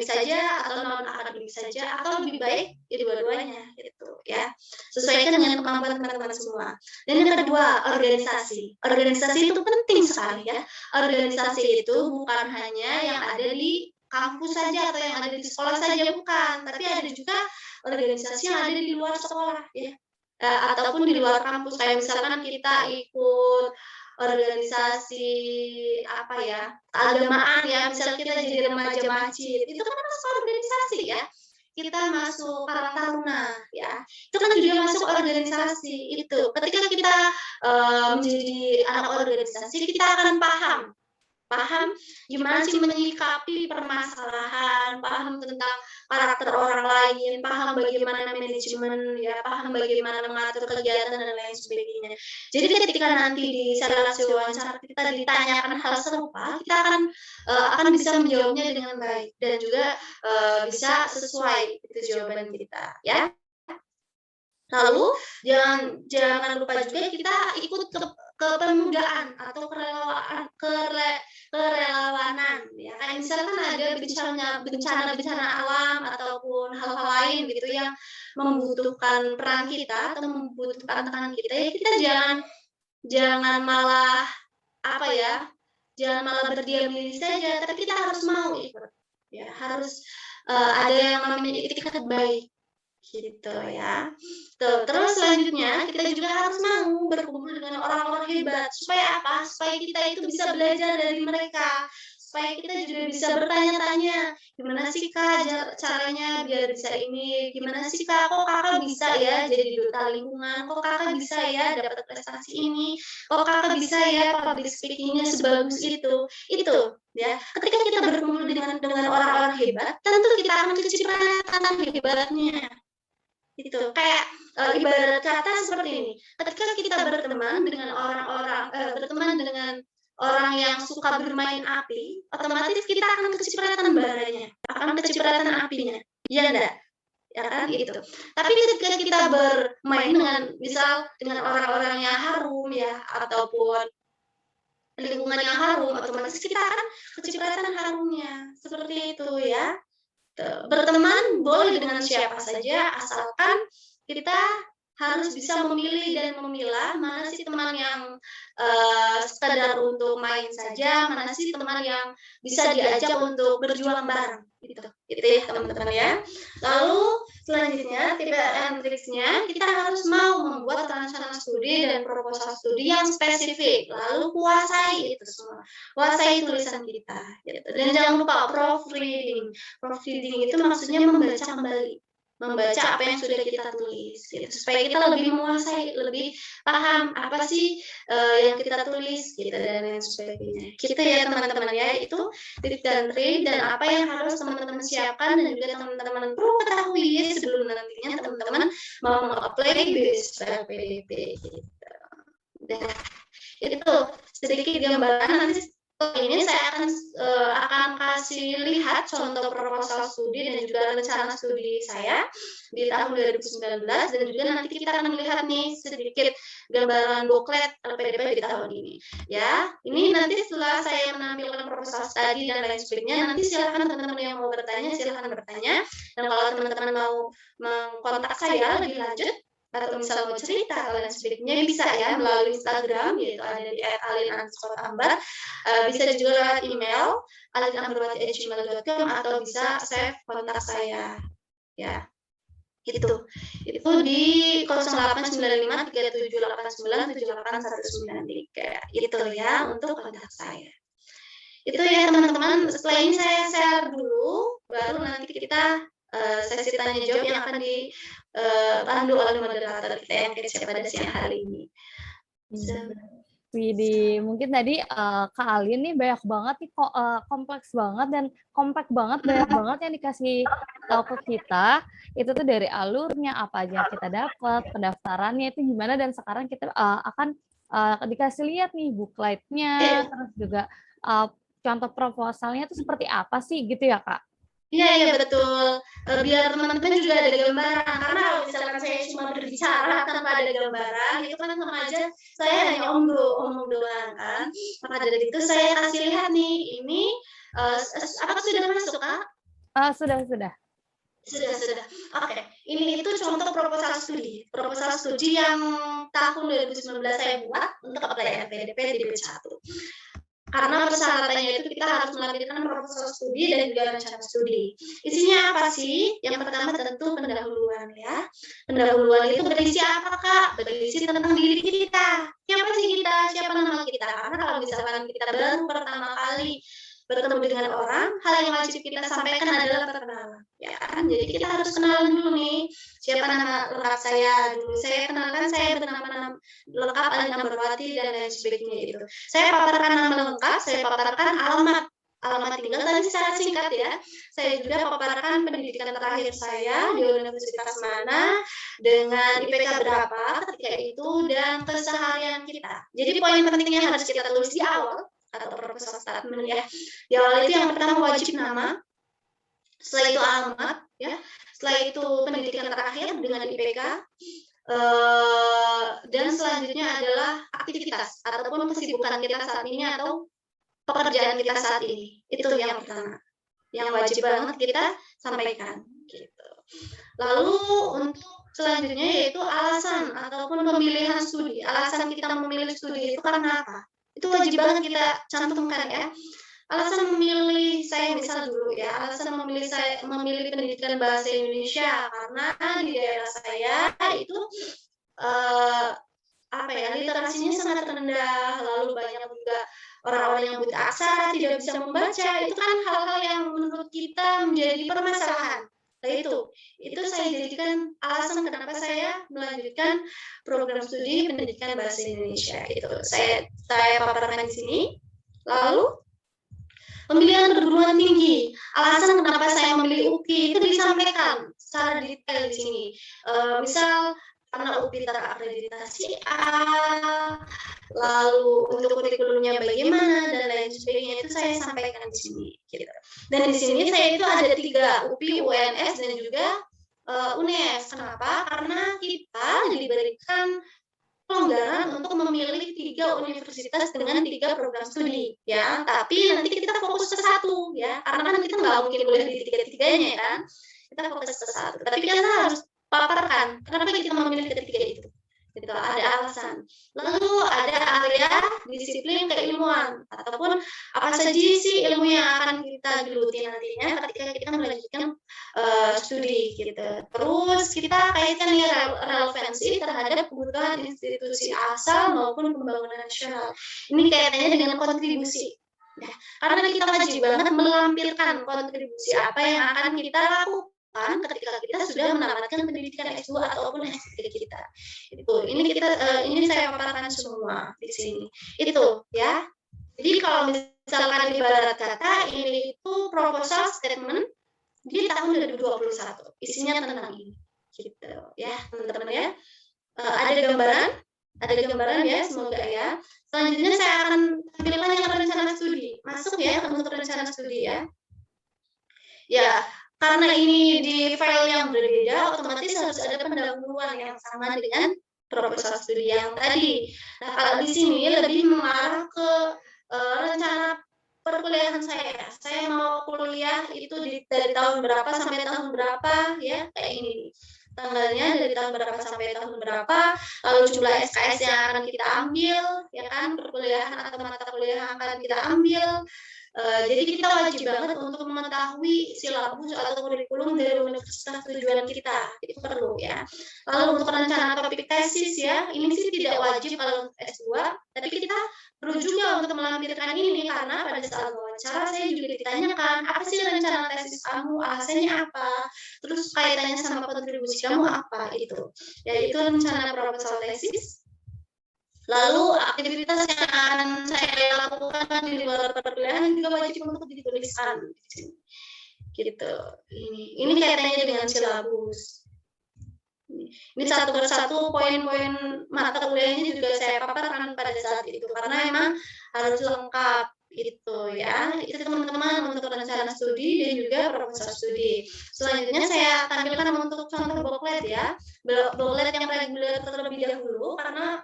saja atau non akademik saja atau lebih baik ya dua-duanya gitu ya. Sesuaikan dengan kemampuan teman-teman semua. Dan yang kedua, organisasi. Organisasi itu penting sekali ya. Organisasi itu bukan hanya yang ada di kampus saja atau yang ada di sekolah saja, bukan, tapi ada juga organisasi yang ada di luar sekolah ya. Ataupun di luar kampus, kayak misalkan kita ikut organisasi apa ya, keagamaan ya, misalnya kita jadi remaja masjid, itu kan masuk organisasi ya. Kita masuk Karang Taruna ya, itu kan juga masuk organisasi itu. Ketika kita menjadi anak organisasi, kita akan paham gimana sih menyikapi permasalahan, paham tentang karakter orang lain, paham bagaimana manajemen ya, paham bagaimana mengatur kegiatan dan lain sebagainya. Jadi ketika nanti di relasi wawancara kita ditanyakan hal serupa, kita akan bisa menjawabnya dengan baik dan juga bisa sesuai itu jawaban kita ya. Lalu jangan lupa juga kita ikut kepemudaan atau kerelawanan ya. Kayak misalkan ada bencana alam ataupun hal-hal lain gitu yang membutuhkan peran kita atau membutuhkan tangan kita, ya kita jangan malah apa ya, jangan malah berdiam diri saja, tapi kita harus mau ikut. Ya, harus ada yang namanya itikat baik. Gitu ya. Terus selanjutnya kita juga harus mau berkumpul dengan orang-orang hebat. Supaya apa? Supaya kita itu bisa belajar dari mereka. Supaya kita juga bisa bertanya-tanya, gimana sih Kak caranya biar bisa ini? Gimana sih Kak, kok Kakak bisa ya jadi duta lingkungan? Kok Kakak bisa ya dapat prestasi ini? Kok Kakak bisa ya public speaking-nya sebagus itu? Itu ya. Ketika kita berkumpul dengan orang-orang hebat, tentu kita akan kecipratan hebatnya. Gitu. Kayak ibarat kata seperti ini. Ketika kita berteman dengan orang yang suka bermain api, otomatis kita akan kecipratan baranya, akan kecipratan apinya. Iya enggak? Ya kan gitu. Tapi ketika kita bermain dengan orang-orang yang harum ya ataupun lingkungan yang harum, otomatis kita akan kecipratan harumnya. Seperti itu ya. Berteman boleh dengan siapa saja, asalkan kita harus bisa memilih dan memilah mana sih teman yang sekedar untuk main saja, mana sih teman yang bisa diajak untuk berjuang bareng gitu. Itu ya teman-teman ya. Lalu selanjutnya tips and triksnya, kita harus mau membuat rencana studi dan proposal studi yang spesifik. Lalu kuasai itu semua. Kuasai tulisan kita gitu. Dan jangan lupa proofreading. Proofreading itu maksudnya membaca kembali. membaca apa yang sudah kita tulis, gitu. Supaya kita lebih menguasai, lebih paham apa sih, yang kita tulis, gitu, dan lain sebagainya. Gitu ya teman-teman ya, itu tips dan trik dan apa yang harus teman-teman siapkan dan juga teman-teman perlu ketahui ya sebelum nantinya teman-teman mau meng-apply beasiswa LPDP, gitu. Nah, itu sedikit gambaran nanti ini saya akan kasih lihat contoh proposal studi dan juga rencana studi saya di tahun 2019 dan juga nanti kita akan melihat nih sedikit gambaran booklet LPDP di tahun ini. Ya, ini nanti setelah saya menampilkan proposal studi dan lain sebagainya, nanti silakan teman-teman yang mau bertanya, silakan bertanya. Dan kalau teman-teman mau mengkontak saya lebih lanjut, atau misal mau cerita atau lain sebagainya bisa ya melalui Instagram yaitu ada di @alin_ambar, bisa juga lewat email alinambarwati@gmail.com atau bisa save kontak saya ya gitu. Itu di 089537897819 itu ya untuk kontak saya. Itu ya teman-teman, setelah ini saya share dulu baru nanti kita sesi tanya jawab yang akan dipandu oleh moderator kita yang kece pada siang hari ini. Widih, mungkin tadi Kak Alin nih banyak banget nih kok kompleks banget dan kompak banget, banyak banget yang dikasih tahu ke kita. Itu tuh dari alurnya apa aja yang kita dapat, pendaftarannya itu gimana dan sekarang kita akan dikasih lihat nih bookletnya, terus juga contoh proposalnya itu seperti apa sih gitu ya Kak? Iya betul. Biar teman-teman juga ada gambaran, karena kalau misalkan saya cuma berbicara tanpa ada gambaran, itu kan sama aja saya hanya omong doang kan. Maka dari itu saya kasih lihat nih, ini apakah sudah masuk Kak? Sudah. Sudah. Oke, ini itu contoh proposal studi. Proposal studi yang tahun 2019 saya buat untuk apply LPDP di DP1. Karena persyaratannya itu kita harus melampirkan proposal studi dan juga rencana studi. Isinya apa sih? Yang pertama tentu pendahuluan ya. Pendahuluan itu berisi apa Kak? Berisi tentang diri kita. Siapa sih kita? Siapa nama kita? Karena kalau misalkan kita baru pertama kali bertemu dengan orang, hal yang wajib kita sampaikan adalah perkenalan, ya kan? Jadi kita harus kenalan dulu nih, siapa nama lengkap saya dulu. Saya kenalkan saya bernama lengkap Alin Ambarwati dan lain sebagainya itu. Saya paparkan nama lengkap, saya paparkan alamat tinggal tadi secara singkat ya. Saya juga paparkan pendidikan terakhir saya di universitas mana, dengan IPK berapa ketika itu, dan keseharian kita. Jadi poin pentingnya harus kita tulis di awal, atau proposal statement ya. Di awal itu yang pertama wajib nama, setelah itu alamat, ya, setelah itu pendidikan terakhir dengan IPK, dan selanjutnya adalah aktivitas ataupun kesibukan kita saat ini atau pekerjaan kita saat ini. Itu yang pertama, yang wajib banget kita sampaikan. Gitu. Lalu untuk selanjutnya yaitu alasan ataupun pemilihan studi. Alasan kita memilih studi itu karena apa? Itu wajib banget kita cantumkan ya. Alasan memilih saya misal dulu ya, alasan memilih pendidikan bahasa Indonesia karena di daerah saya itu literasinya sangat rendah, lalu banyak juga orang-orang yang buta aksara, tidak bisa membaca. Itu kan hal-hal yang menurut kita menjadi permasalahan. Nah itu saya jadikan alasan kenapa saya melanjutkan program studi pendidikan bahasa Indonesia. Itu saya paparkan di sini. Lalu pemilihan perguruan tinggi, alasan kenapa saya memilih UPI itu disampaikan secara detail di sini. Misal karena UPI terakreditasi A, lalu untuk kurikulumnya bagaimana dan lain sebagainya itu saya sampaikan di sini. Gitu. Dan di sini saya itu ada 3 UPI, UNS dan juga UNES. Kenapa? Karena kita diberikan pelonggaran untuk memilih 3 universitas dengan 3 program studi, ya. Tapi nanti kita fokus ke 1, ya. Karena kan kita nggak mungkin kuliah di 3-tiganya, ya kan. Kita fokus ke 1. Tapi kita harus paparkan kenapa kita memilih ketiga itu. Gitu, ada alasan. Lalu ada area disiplin keilmuan ataupun apa saja sih ilmu yang akan kita geluti nantinya ketika kita melanjutkan studi gitu. Terus kita kaitkan ya relevansi terhadap kebutuhan institusi asal maupun pembangunan nasional. Ini kaitannya dengan kontribusi. Nah, karena kita wajib banget melampirkan kontribusi apa yang akan kita lakukan lakukan ketika kita sudah menamatkan pendidikan S2 ataupun S3 kita. Ini saya paparkan semua di sini. Itu ya. Jadi kalau misalkan ibarat kata ini itu proposal statement di tahun 2021. Isinya tentang ini. Gitu ya, teman-teman ya. Ada gambaran ya, semoga ya. Selanjutnya saya akan tampilkan yang rencana studi. Masuk ya untuk rencana studi ya. Ya, karena ini di file yang berbeda, otomatis harus ada pendahuluan yang sama dengan proposal studi yang tadi. Nah, kalau di sini lebih mengarah ke rencana perkuliahan saya. Saya mau kuliah itu dari tahun berapa sampai tahun berapa ya, kayak ini. Tanggalnya dari tahun berapa sampai tahun berapa, lalu jumlah SKS yang akan kita ambil, ya kan, perkuliahan atau mata kuliah yang akan kita ambil. Jadi kita wajib banget untuk mengetahui silabus atau kurikulum dari universitas tujuan kita, itu perlu ya. Lalu untuk rencana topik tesis ya, ini sih tidak wajib kalau S2, tapi kita perlu juga untuk melampirkan ini karena pada saat wawancara saya juga ditanyakan apa sih rencana tesis kamu, alasannya apa, terus kaitannya sama kontribusi kamu apa, itu. Ya itu rencana proposal tesis. Lalu aktivitas yang akan saya lakukan di luar perkuliahan juga wajib untuk dituliskan di sini. Gitu. Ini kaitannya dengan silabus. Ini satu persatu poin-poin mata kuliahnya juga saya paparkan pada saat itu karena emang harus lengkap gitu ya. Itu teman-teman untuk rencana studi dan juga proposal studi. Selanjutnya saya tampilkan untuk contoh booklet ya. Booklet yang reguler terlebih dahulu karena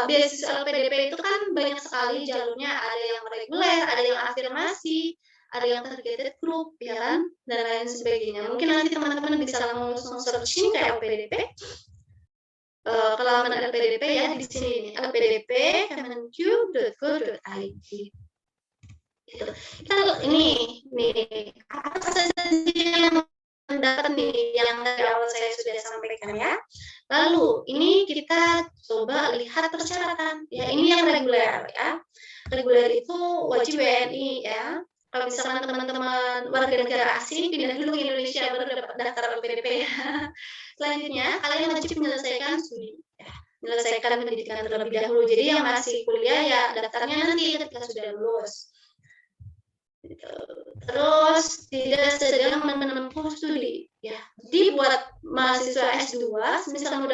beasiswa LPDP itu kan banyak sekali jalurnya, ada yang reguler, ada yang afirmasi, ada yang targeted group, ya kan, dan lain sebagainya. Mungkin nanti teman-teman bisa langsung searching ke LPDP, ke laman LPDP ya di sini, lpdp.kemenq.go.id. Gitu. Ini apa saja yang mendapat nih yang dari awal saya sudah sampaikan ya. Lalu ini kita coba lihat persyaratan. Ya ini yang reguler ya. Reguler itu wajib WNI ya. Kalau misalkan teman-teman warga negara asing pindah dulu ke Indonesia baru dapat daftar LPDP ya. Selanjutnya kalian wajib menyelesaikan studi ya. Menyelesaikan pendidikan terlebih dahulu. Jadi yang masih kuliah ya daftarnya nanti ketika sudah lulus. Terus tidak sedang menempuh studi ya. Jadi buat mahasiswa S2 misalnya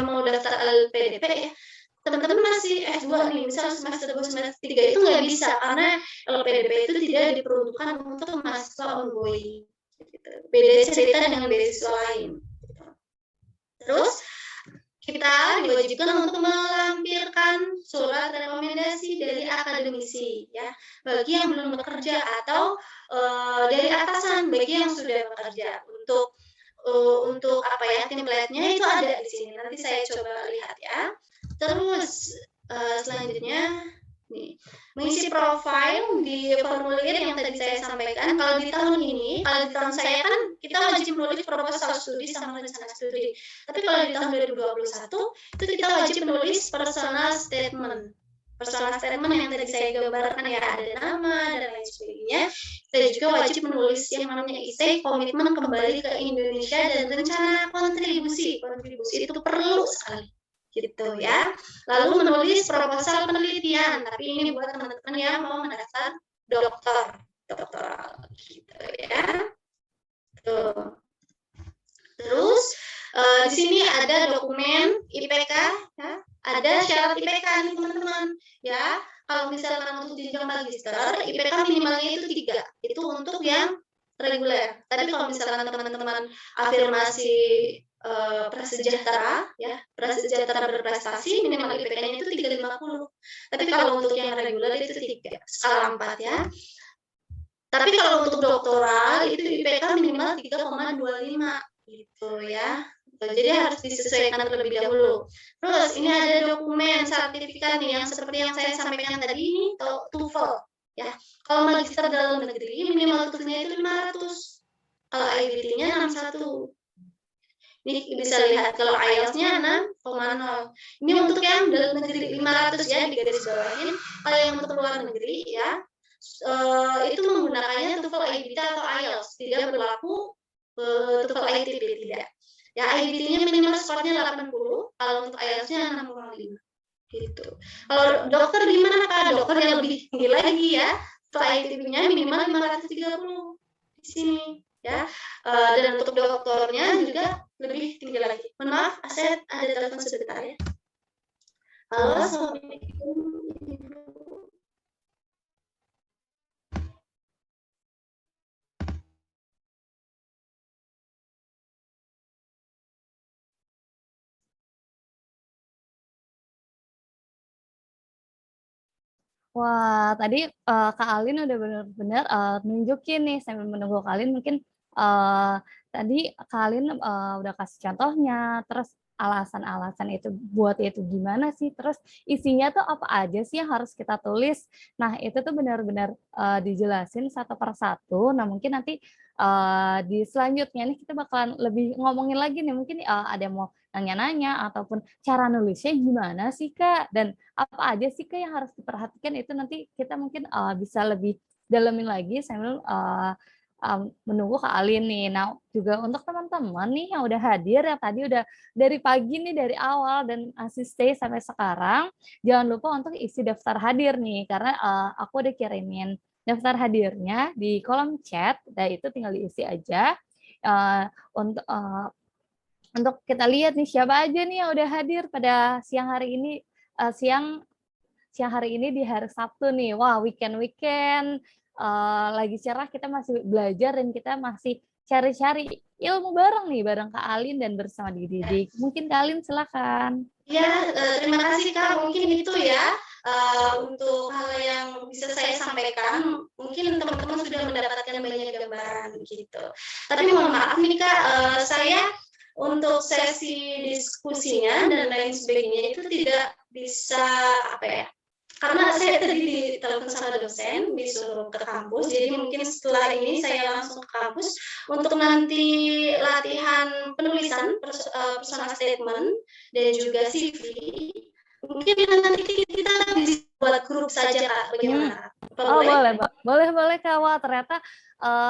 mau daftar LPDP ya, teman-teman masih S2 nih, misal semester 2 semester 3 itu nggak bisa karena LPDP itu tidak diperuntukkan untuk mahasiswa ongoing gitu. Beda cerita dengan beasiswa lain gitu. Terus kita diwajibkan untuk melampirkan surat rekomendasi dari akademisi ya bagi yang belum bekerja atau dari atasan bagi yang sudah bekerja. Untuk apa ya, template-nya itu ada di sini. Nanti saya coba lihat ya. Terus selanjutnya nih, mengisi profil di formulir yang tadi saya sampaikan. Kalau di tahun ini, kalau di tahun saya kan kita wajib menulis proposal studi sama rencana studi. Tapi kalau di tahun 2021 itu kita wajib menulis personal statement. Personal statement yang tadi saya gambarkan ya, ada nama dan lain sebagainya. Kita juga wajib menulis yang namanya IC, komitmen kembali ke Indonesia dan rencana kontribusi. Kontribusi itu perlu sekali. Gitu ya. Lalu menulis proposal penelitian, tapi ini buat teman-teman yang mau mendaftar doktoral gitu ya. Tuh. Terus di sini ada dokumen IPK ya. Ada syarat IPK nih teman-teman ya. Kalau misalkan untuk jenjang magister, IPK minimalnya itu 3. Itu untuk yang reguler. Tapi kalau misalkan teman-teman afirmasi prasejahtera ya, prasejahtera berprestasi minimal IPK-nya itu 350. Tapi kalau untuk yang reguler itu 3, skala 4 ya. Tapi kalau untuk doktoral itu IPK minimal 3,25 gitu ya. Jadi harus disesuaikan terlebih dahulu. Terus ini ada dokumen sertifikat nih yang seperti yang saya sampaikan tadi ini TOEFL ya. Kalau magister dalam negeri minimal TOEFL-nya itu 500. Kalau IBT-nya 61. Ini bisa lihat kalau IELTS-nya 6,0. Ini untuk yang dalam negeri 500 ya, di garis bawahin. Kalau yang untuk luar negeri ya, itu menggunakannya TOEFL, IBT atau IELTS. Tidak berlaku TOEFL ITB, tidak. Ya IBT-nya minimal skornya 80, kalau untuk IELTS-nya 6,5 gitu. Kalau dokter gimana Kak? Dokter yang lebih tinggi lagi ya. TOEFL ITB-nya minimal 530 di sini ya. Dan untuk doktornya juga lebih tinggi lagi. Mohon maaf, saya ada telepon sebentar ya. Halo, Assalamualaikum Ibu. Wah, tadi Kak Alin udah benar-benar nunjukin nih sambil menunggu Kak Alin mungkin tadi Kak Alin udah kasih contohnya, terus alasan-alasan itu buat itu gimana sih, terus isinya tuh apa aja sih yang harus kita tulis. Nah, itu tuh benar-benar dijelasin satu per satu. Nah, mungkin nanti di selanjutnya nih kita bakalan lebih ngomongin lagi nih, mungkin ada yang mau nanya-nanya ataupun cara nulisnya gimana sih Kak, dan apa aja sih Kak yang harus diperhatikan, itu nanti kita mungkin bisa lebih dalemin lagi sambil menunggu Kak Alin nih. Nah, juga untuk teman-teman nih yang udah hadir, yang tadi udah dari pagi nih, dari awal dan masih stay sampai sekarang, jangan lupa untuk isi daftar hadir nih, karena aku udah kirimin daftar hadirnya di kolom chat, dan itu tinggal diisi aja. Untuk kita lihat nih siapa aja nih yang udah hadir pada siang hari ini, siang hari ini di hari Sabtu nih. Wah, weekend lagi cerah, kita masih belajar dan kita masih cari-cari ilmu bareng nih, bareng Kak Alin dan bersama Didik. Mungkin Kak Alin silakan. Ya, terima kasih Kak. Mungkin itu ya untuk hal yang bisa saya sampaikan. Mungkin teman-teman sudah mendapatkan banyak gambaran gitu. Tapi mohon maaf nih Kak, saya untuk sesi diskusinya dan lain sebagainya itu tidak bisa apa ya, karena saya tadi ditelepon sama dosen disuruh ke kampus, jadi mungkin setelah ini saya langsung ke kampus untuk nanti latihan penulisan personal statement dan juga CV. Mungkin nanti kita bisa buat grup saja Kak, bagaimana? Oh, boleh Kak. Wah, ternyata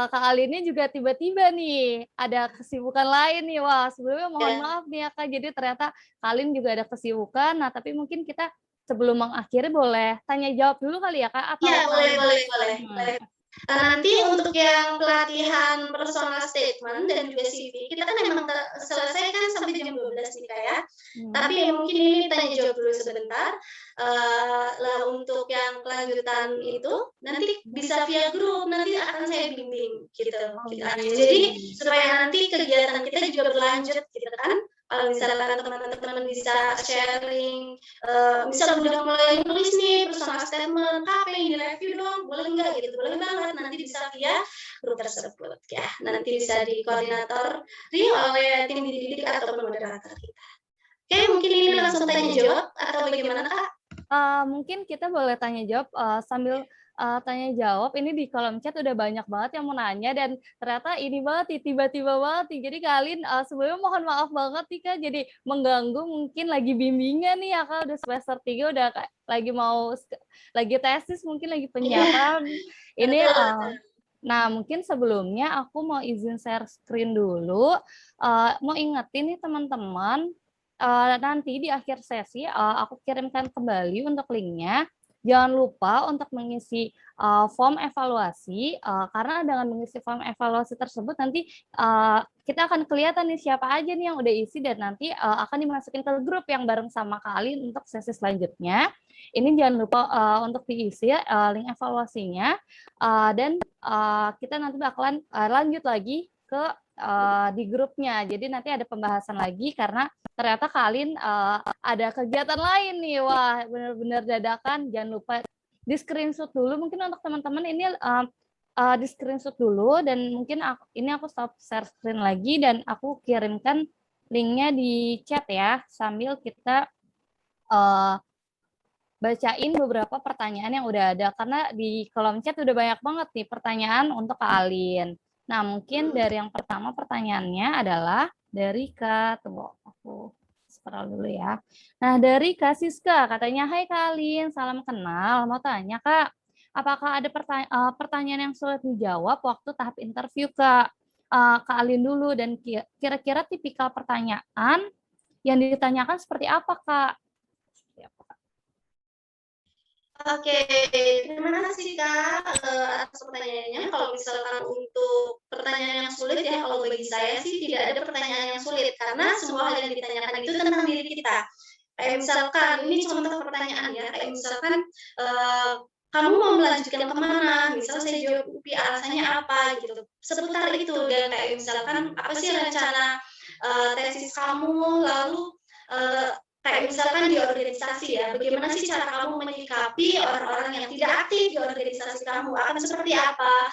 Kak Alinnya juga tiba-tiba nih ada kesibukan lain nih. Wah, sebelumnya mohon maaf nih ya Kak, jadi ternyata Kak Alin juga ada kesibukan. Nah, tapi mungkin kita sebelum mengakhiri boleh tanya jawab dulu kali ya Kak? Iya, boleh. Nanti untuk yang pelatihan personal statement dan juga CV, kita kan memang selesai kan sampai jam 12 nih Kak ya. Tapi mungkin ini tanya jawab dulu sebentar. Lah untuk yang kelanjutan itu nanti bisa via grup, nanti akan saya bimbing gitu. Jadi supaya nanti kegiatan kita juga berlanjut gitu kan. Kalau misalkan teman-teman bisa sharing, misal udah mulai nulis nih personal statement, Kak pengen di-review dong, boleh nggak gitu? Boleh banget, nanti bisa via grup tersebut ya. Nanti bisa dikoordinator oleh tim didik ataupun moderator kita. Oke, mungkin ini langsung tanya jawab atau bagaimana Kak? Mungkin kita boleh tanya jawab sambil tanya jawab. Ini di kolom chat udah banyak banget yang mau nanya dan ternyata ini banget nih, tiba-tiba banget nih. Jadi Kak Alin sebelumnya mohon maaf banget nih Kak, jadi mengganggu, mungkin lagi bimbingan nih ya Kak, udah semester 3 udah lagi tesis, mungkin lagi penyiapan. Ini nah, mungkin sebelumnya aku mau izin share screen dulu. Mau ingetin nih teman-teman, nanti di akhir sesi aku kirimkan kembali untuk linknya. Jangan lupa untuk mengisi form evaluasi, karena dengan mengisi form evaluasi tersebut nanti kita akan kelihatan nih siapa aja nih yang udah isi, dan nanti akan dimasukin ke grup yang bareng sama Kak Alin untuk sesi selanjutnya. Ini jangan lupa untuk diisi link evaluasinya, dan kita nanti bakalan lanjut lagi ke di grupnya. Jadi nanti ada pembahasan lagi karena ternyata Kak Alin ada kegiatan lain nih. Wah, benar-benar dadakan. Jangan lupa di screenshot dulu. Mungkin untuk teman-teman ini di screenshot dulu, dan mungkin aku stop share screen lagi dan aku kirimkan linknya di chat ya, sambil kita bacain beberapa pertanyaan yang udah ada, karena di kolom chat udah banyak banget nih pertanyaan untuk Kak Alin. Nah, mungkin dari yang pertama pertanyaannya adalah dari Kak, tunggu aku scroll dulu ya. Nah, dari Kak Siska, katanya, "Hai Kak Alin, salam kenal. Mau tanya Kak, apakah ada pertanyaan yang sulit dijawab waktu tahap interview Kak? Kak Alin dulu dan kira-kira tipikal pertanyaan yang ditanyakan seperti apa, Kak? Oke, terima kasih Kak atas pertanyaannya. Kalau misalkan untuk pertanyaan yang sulit ya, kalau bagi saya sih tidak ada pertanyaan yang sulit karena semua hal yang ditanyakan itu tentang diri kita. Kayak misalkan ini contoh pertanyaan ya, kayak misalkan kamu mau melanjutkan kemana? Misal saya jawab UPI alasannya apa gitu. Seputar itu dan kayak misalkan apa sih rencana tesis kamu lalu uh, kayak misalkan di organisasi ya, bagaimana sih cara kamu menyikapi orang-orang yang tidak aktif di organisasi kamu, akan seperti apa?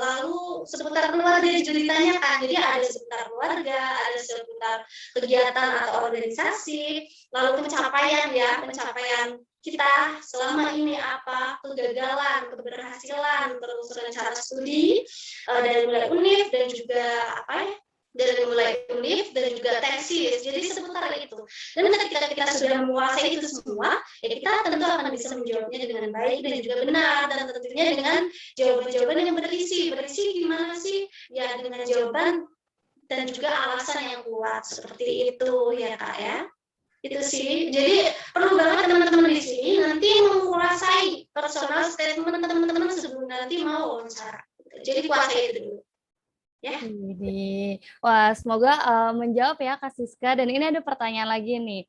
Lalu seputar keluarga juga ditanyakan, jadi ada seputar keluarga, ada seputar kegiatan atau organisasi, lalu pencapaian ya, pencapaian kita selama ini apa, kegagalan, keberhasilan, terus rencana studi dari mulai univ dan juga apa ya, dari mulai univ dan juga tesis, jadi seputar itu. Dan ketika kita sudah menguasai itu semua, ya kita tentu akan bisa menjawabnya dengan baik dan juga benar, dan tentunya dengan jawaban-jawaban yang berisi. Berisi gimana sih? Ya dengan jawaban dan juga alasan yang kuat, seperti itu ya Kak ya. Itu sih. Jadi perlu banget teman-teman di sini nanti menguasai personal statement teman-teman sebelum nanti mau wawancara. Jadi kuasai itu dulu. Ya. Wah, semoga menjawab ya Kak Siska. Dan ini ada pertanyaan lagi nih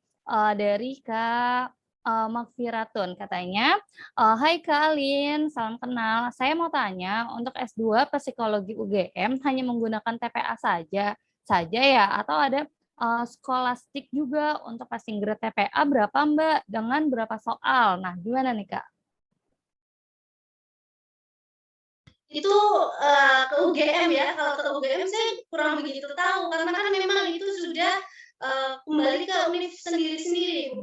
dari Kak Magfiratun. Katanya, hai Kak Alin, salam kenal. Saya mau tanya, untuk S2 Psikologi UGM hanya menggunakan TPA saja ya? Atau ada skolastik juga untuk passing grade TPA berapa Mbak? Dengan berapa soal? Nah, gimana nih Kak? Itu ke UGM ya, kalau ke UGM saya kurang begitu tahu, karena kan memang itu sudah kembali ke univ sendiri-sendiri,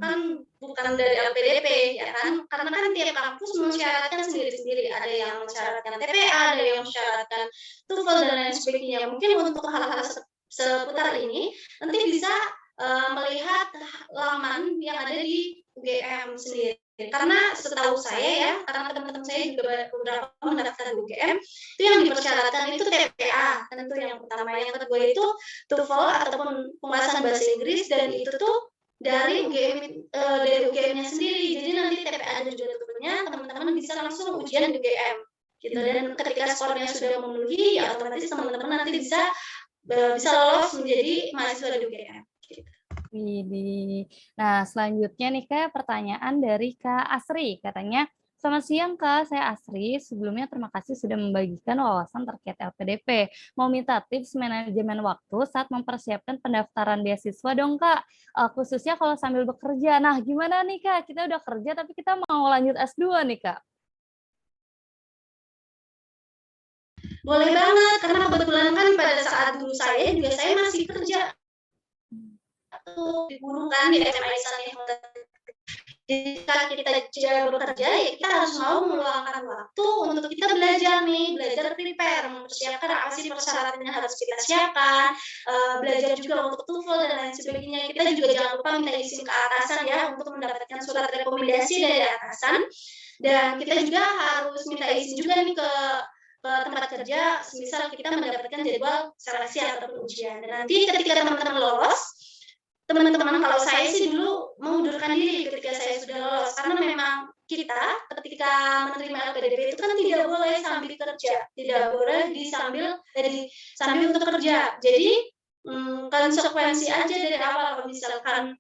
bukan dari LPDP ya kan, karena kan tiap kampus mensyaratkan sendiri-sendiri, ada yang mensyaratkan TPA, ada yang mensyaratkan TOEFL dan lain sebagainya. Mungkin untuk hal-hal seputar ini nanti bisa melihat laman yang ada di UGM sendiri. Karena setahu saya ya, karena teman-teman saya juga beberapa mendaftar di UGM, itu yang dipersyaratkan itu TPA, tentu yang pertama. Yang kedua itu TOEFL ataupun penguasaan bahasa Inggris, dan itu tuh dari UGM-nya sendiri. Jadi nanti TPA dan juga TOEFL-nya teman-teman bisa langsung ujian di UGM. Gitu. Dan ketika skornya sudah memenuhi, ya otomatis teman-teman nanti bisa lolos menjadi mahasiswa di UGM. Gitu. Nah, selanjutnya nih Kak, pertanyaan dari Kak Asri. Katanya, selamat siang Kak, saya Asri. Sebelumnya terima kasih sudah membagikan wawasan terkait LPDP. Mau minta tips manajemen waktu saat mempersiapkan pendaftaran beasiswa dong Kak, khususnya kalau sambil bekerja. Nah, gimana nih Kak, kita udah kerja tapi kita mau lanjut S2 nih Kak. Boleh banget, karena kebetulan kan pada saat dulu saya juga saya masih kerja di guru kan di SMA Islam. Jika kita bekerja, ya kita harus mau meluangkan waktu untuk kita belajar nih, belajar prepare, mempersiapkan apa sih persyaratan yang harus kita siapkan, belajar juga untuk TOEFL dan lain sebagainya. Kita juga jangan lupa minta izin ke atasan ya untuk mendapatkan surat rekomendasi dari atasan. Dan kita juga harus minta izin juga nih ke tempat kerja, misal kita mendapatkan jadwal seleksi atau ujian. Dan nanti ketika teman-teman lolos, teman-teman kalau saya sih dulu mengundurkan diri ketika saya sudah lolos, karena memang kita ketika menerima LPDP itu kan tidak boleh sambil kerja, tidak boleh sambil untuk kerja. Jadi konsekuensi aja dari awal, kalau misalkan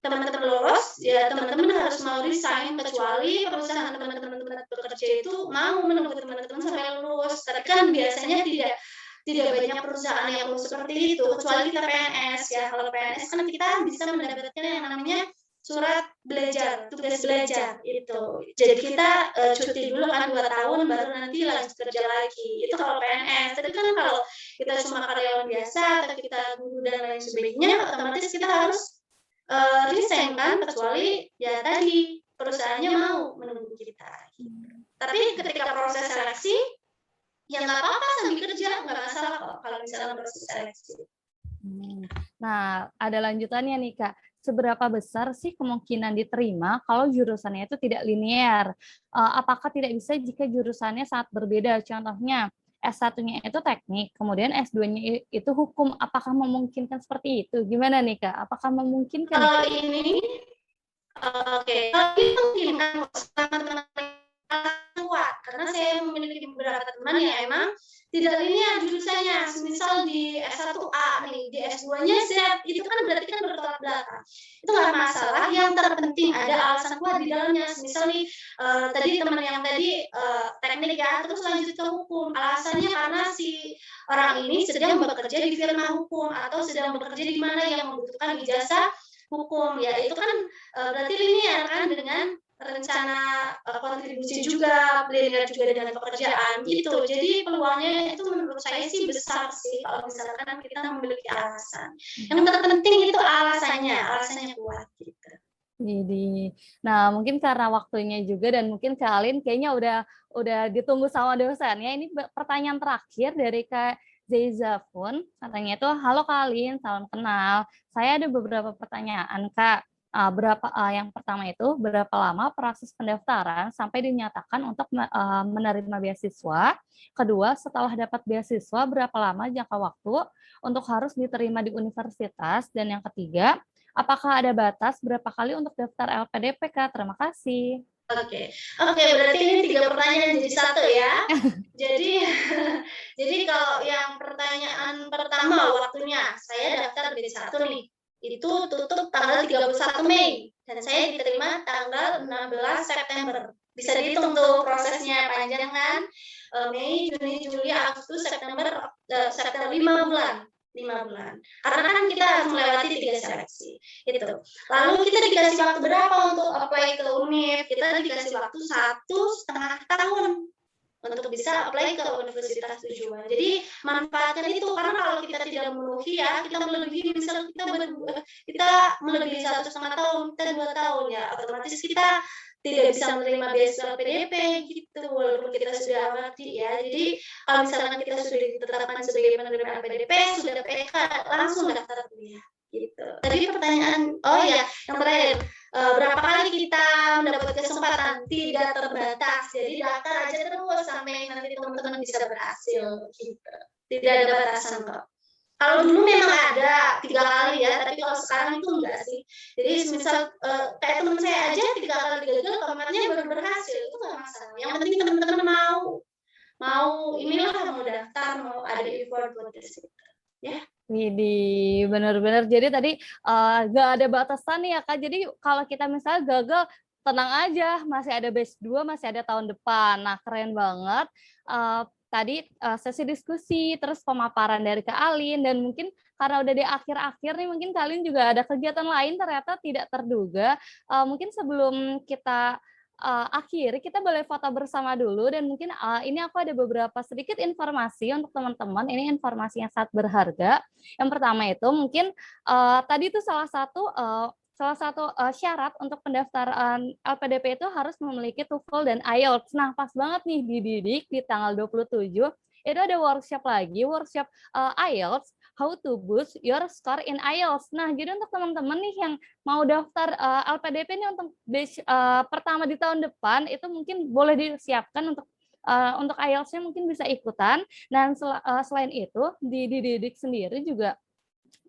teman-teman lolos, ya teman-teman harus mau resign, kecuali perusahaan teman-teman bekerja itu mau menunggu teman-teman sampai lulus. Tapi kan biasanya tidak banyak perusahaan yang seperti itu, kecuali kita PNS ya. Kalau PNS kan kita bisa mendapatkan yang namanya surat belajar, tugas belajar itu. Jadi kita cuti dulu kan 2 tahun, baru nanti lanjut kerja lagi. Itu kalau PNS. Tapi kan kalau kita cuma karyawan biasa atau kita guru dan lain sebagainya, otomatis kita harus resign kan, kecuali ya tadi perusahaannya mau menunggu kita. Tapi ketika proses seleksi, ya nggak apa-apa sambil kerja, nggak masalah kok kalau misalnya proses seleksi. Nah, ada lanjutannya nih Kak. Seberapa besar sih kemungkinan diterima kalau jurusannya itu tidak linear? Apakah tidak bisa jika jurusannya sangat berbeda? Contohnya, S1-nya itu teknik, kemudian S2-nya itu hukum. Apakah memungkinkan seperti itu? Gimana nih, Kak? Apakah memungkinkan? Kalau ini oke, kalau ini memungkinkan kok selama teman-teman kuat, karena saya memiliki beberapa teman yang emang tidak linear jurusannya. Misal di S1A nih, di S2-nya Z, itu kan berarti kan bertolak belakang. Itu nggak masalah, yang terpenting ada alasan kuat di dalamnya. Misal nih, tadi teman yang tadi teknik ya, terus lanjut ke hukum. Alasannya karena si orang ini sedang bekerja di firma hukum atau sedang bekerja di mana yang membutuhkan ijazah hukum. Ya itu kan berarti linear kan dengan rencana kontribusi juga, linear juga dengan pekerjaan gitu. Jadi peluangnya itu menurut saya sih besar sih kalau misalkan kita memiliki alasan. Yang terpenting itu alasannya kuat gitu. Jadi, nah mungkin karena waktunya juga dan mungkin Kak Alin kayaknya udah ditunggu sama dosennya. Ini pertanyaan terakhir dari Kak Zaiza pun katanya itu, halo Kak Alin, salam kenal. Saya ada beberapa pertanyaan Kak. Yang pertama itu berapa lama proses pendaftaran sampai dinyatakan untuk menerima beasiswa? Kedua, setelah dapat beasiswa berapa lama jangka waktu untuk harus diterima di universitas? Dan yang ketiga, apakah ada batas berapa kali untuk daftar LPDP, Kak? Terima kasih. Oke, berarti ini 3 pertanyaan jadi satu ya. Jadi jadi kalau yang pertanyaan pertama waktunya, saya daftar B1 nih, itu tutup tanggal 31 Mei dan saya diterima tanggal 16 September. Bisa dihitung tuh prosesnya panjang kan, Mei, Juni, Juli, Agustus, September, September 5 bulan. 5 bulan. Karena kan kita harus melewati 3 seleksi, gitu. Lalu kita dikasih waktu berapa untuk apply ke UNIF? Kita dikasih waktu 1,5 tahun untuk bisa apply ke universitas tujuan. Jadi manfaatkan itu karena kalau kita tidak memenuhi ya, kita melebihi misal kita melebihi 1,5 tahun, kita 2 tahun ya, otomatis kita tidak bisa menerima beasiswa PDP gitu walaupun kita sudah ngerti ya. Jadi kalau misalkan kita sudah ditetapkan sebagai penerima PDP, sudah PK, langsung daftar kuliah gitu. Tadi pertanyaan, oh ya, yang terakhir, berapa kali kita mendapat kesempatan? Tidak terbatas, jadi daftar aja terus sampai nanti teman-teman bisa berhasil gitu. Tidak ada batasan kok. Kalau dulu memang ada 3 kali ya, tapi kalau sekarang itu enggak sih. Jadi misal kayak teman saya aja 3 kali gagal, keempatnya baru berhasil, itu nggak masalah. Yang penting teman-teman mau inilah mau daftar, mau ada effort buat ke situ. Ya. Widih, benar-benar. Jadi tadi nggak ada batasan ya Kak. Jadi kalau kita misalnya gagal, tenang aja, masih ada batch 2, masih ada tahun depan. Nah, keren banget. Tadi sesi diskusi, terus pemaparan dari Kak Alin, dan mungkin karena udah di akhir-akhir nih, mungkin Kak Alin juga ada kegiatan lain ternyata tidak terduga. Mungkin sebelum kita akhiri, kita boleh foto bersama dulu, dan mungkin ini aku ada beberapa sedikit informasi untuk teman-teman. Ini informasi yang sangat berharga. Yang pertama itu mungkin tadi itu salah satu syarat untuk pendaftaran LPDP itu harus memiliki TOEFL dan IELTS. Nah, pas banget nih di Didik di tanggal 27 itu ada workshop lagi, workshop IELTS, how to boost your score in IELTS. Nah, jadi untuk teman-teman nih yang mau daftar LPDP ini untuk batch pertama di tahun depan, itu mungkin boleh disiapkan untuk IELTS-nya mungkin bisa ikutan. Dan selain itu di Didik sendiri juga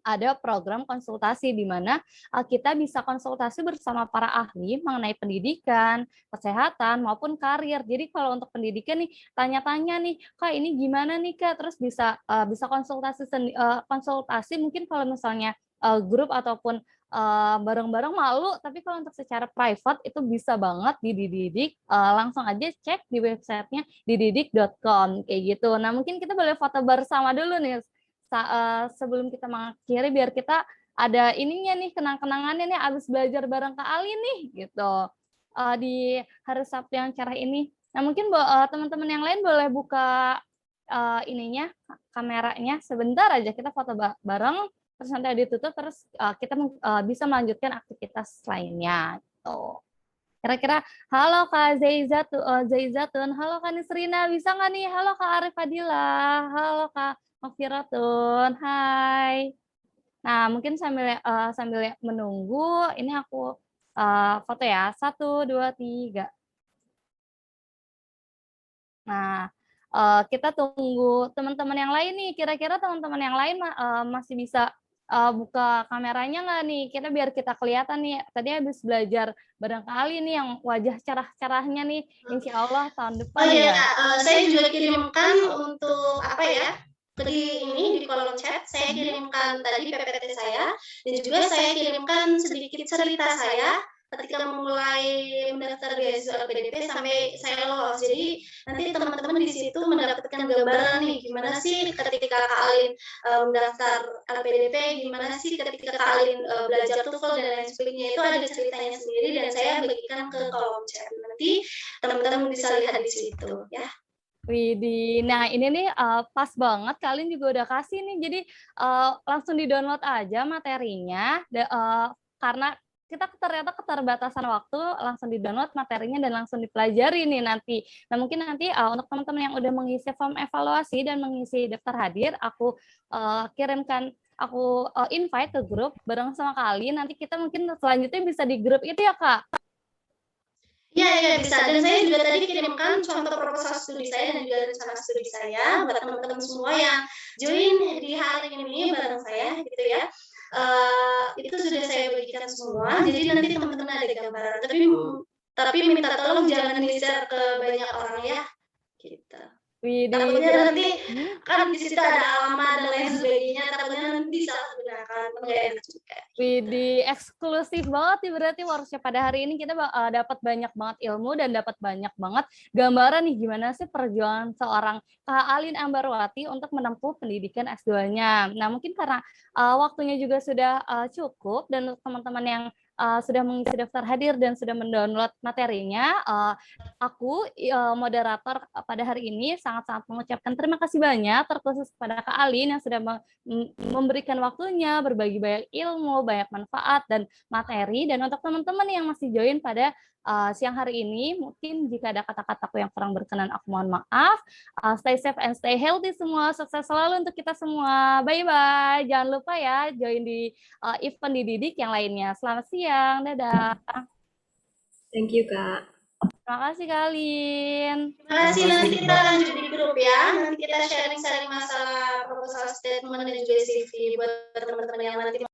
ada program konsultasi di mana kita bisa konsultasi bersama para ahli mengenai pendidikan, kesehatan, maupun karir. Jadi kalau untuk pendidikan nih, tanya-tanya nih, Kak ini gimana nih Kak, terus bisa konsultasi mungkin kalau misalnya grup ataupun bareng-bareng malu, tapi kalau untuk secara private itu bisa banget di Didik, langsung aja cek di websitenya dididik.com kayak gitu. Nah mungkin kita boleh foto bersama dulu nih sebelum kita mengakhiri, biar kita ada ininya nih, kenang-kenangannya nih abis belajar bareng Kak Ali nih gitu di hari Sabtu yang cerah ini. Nah mungkin teman-teman yang lain boleh buka ininya, kameranya sebentar aja, kita foto bareng, terus nanti ditutup, terus kita bisa melanjutkan aktivitas lainnya gitu. Kira-kira, halo Kak Zaizatun, halo Kak Nisrina, bisa nggak nih? Halo Kak Arif Fadila, halo Kak Mafiratun, hai. Nah, mungkin sambil menunggu, ini aku foto ya, 1, 2, 3. Nah, kita tunggu teman-teman yang lain nih, kira-kira teman-teman yang lain masih bisa buka kameranya nggak nih? Kita biar kita kelihatan nih. Tadi habis belajar barangkali nih yang wajah cerah-cerahnya nih, insya Allah tahun Oh depan iya ya. Kak, saya juga kirimkan untuk apa ya, di kolom chat saya kirimkan tadi PPT saya, dan juga saya kirimkan sedikit cerita saya ketika memulai mendaftar beasiswa LPDP sampai saya lolos. Jadi nanti teman-teman di situ mendapatkan gambaran nih, gimana sih ketika Kak Alin, mendaftar LPDP, gimana sih ketika Kak Alin, belajar TOEFL dan lain sebagainya, itu ada ceritanya sendiri dan saya bagikan ke kolom chat. Nanti teman-teman bisa lihat di situ ya. Widih, nah ini nih pas banget kalian juga udah kasih nih, jadi langsung di-download aja materinya, karena kita ternyata keterbatasan waktu, langsung di-download materinya dan langsung dipelajari nih nanti. Nah mungkin nanti untuk teman-teman yang udah mengisi form evaluasi dan mengisi daftar hadir, aku kirimkan, aku invite ke grup bareng sama kalian, nanti kita mungkin selanjutnya bisa di grup itu ya Kak? Iya iya bisa, dan saya juga tadi kirimkan contoh proposal studi saya dan juga rencana studi saya buat teman-teman semua yang join di hari ini bareng saya gitu ya. Itu sudah saya bagikan semua, jadi nanti teman-teman ada gambaran, tapi minta tolong jangan di-share ke banyak orang ya, gitu. Widih, Takutnya nanti hmm? kan di situ ada alamat dan lain sebagainya, takutnya nanti disalahgunakan, nggak enak juga. Widih, eksklusif banget nih berarti workshop pada hari ini kita dapat banyak banget ilmu dan dapat banyak banget gambaran nih gimana sih perjuangan seorang Kak Alin Ambarwati untuk menempuh pendidikan S2-nya. Nah, mungkin karena waktunya juga sudah cukup dan untuk teman-teman yang sudah mengisi daftar hadir dan sudah mendownload materinya, aku moderator pada hari ini sangat-sangat mengucapkan terima kasih banyak terkhusus kepada Kak Alin yang sudah memberikan waktunya, berbagi banyak ilmu, banyak manfaat dan materi. Dan untuk teman-teman yang masih join pada siang hari ini, mungkin jika ada kata-kataku yang kurang berkenan, aku mohon maaf. Stay safe and stay healthy semua. Sukses selalu untuk kita semua. Bye-bye. Jangan lupa ya join di event dididik yang lainnya. Selamat siang. Dadah. Thank you, Kak. Terima kasih, Kalin. Terima kasih, nanti kita lanjut di grup ya. Nanti kita sharing-sharing masalah proposal statement dan juga CV buat teman-teman yang nanti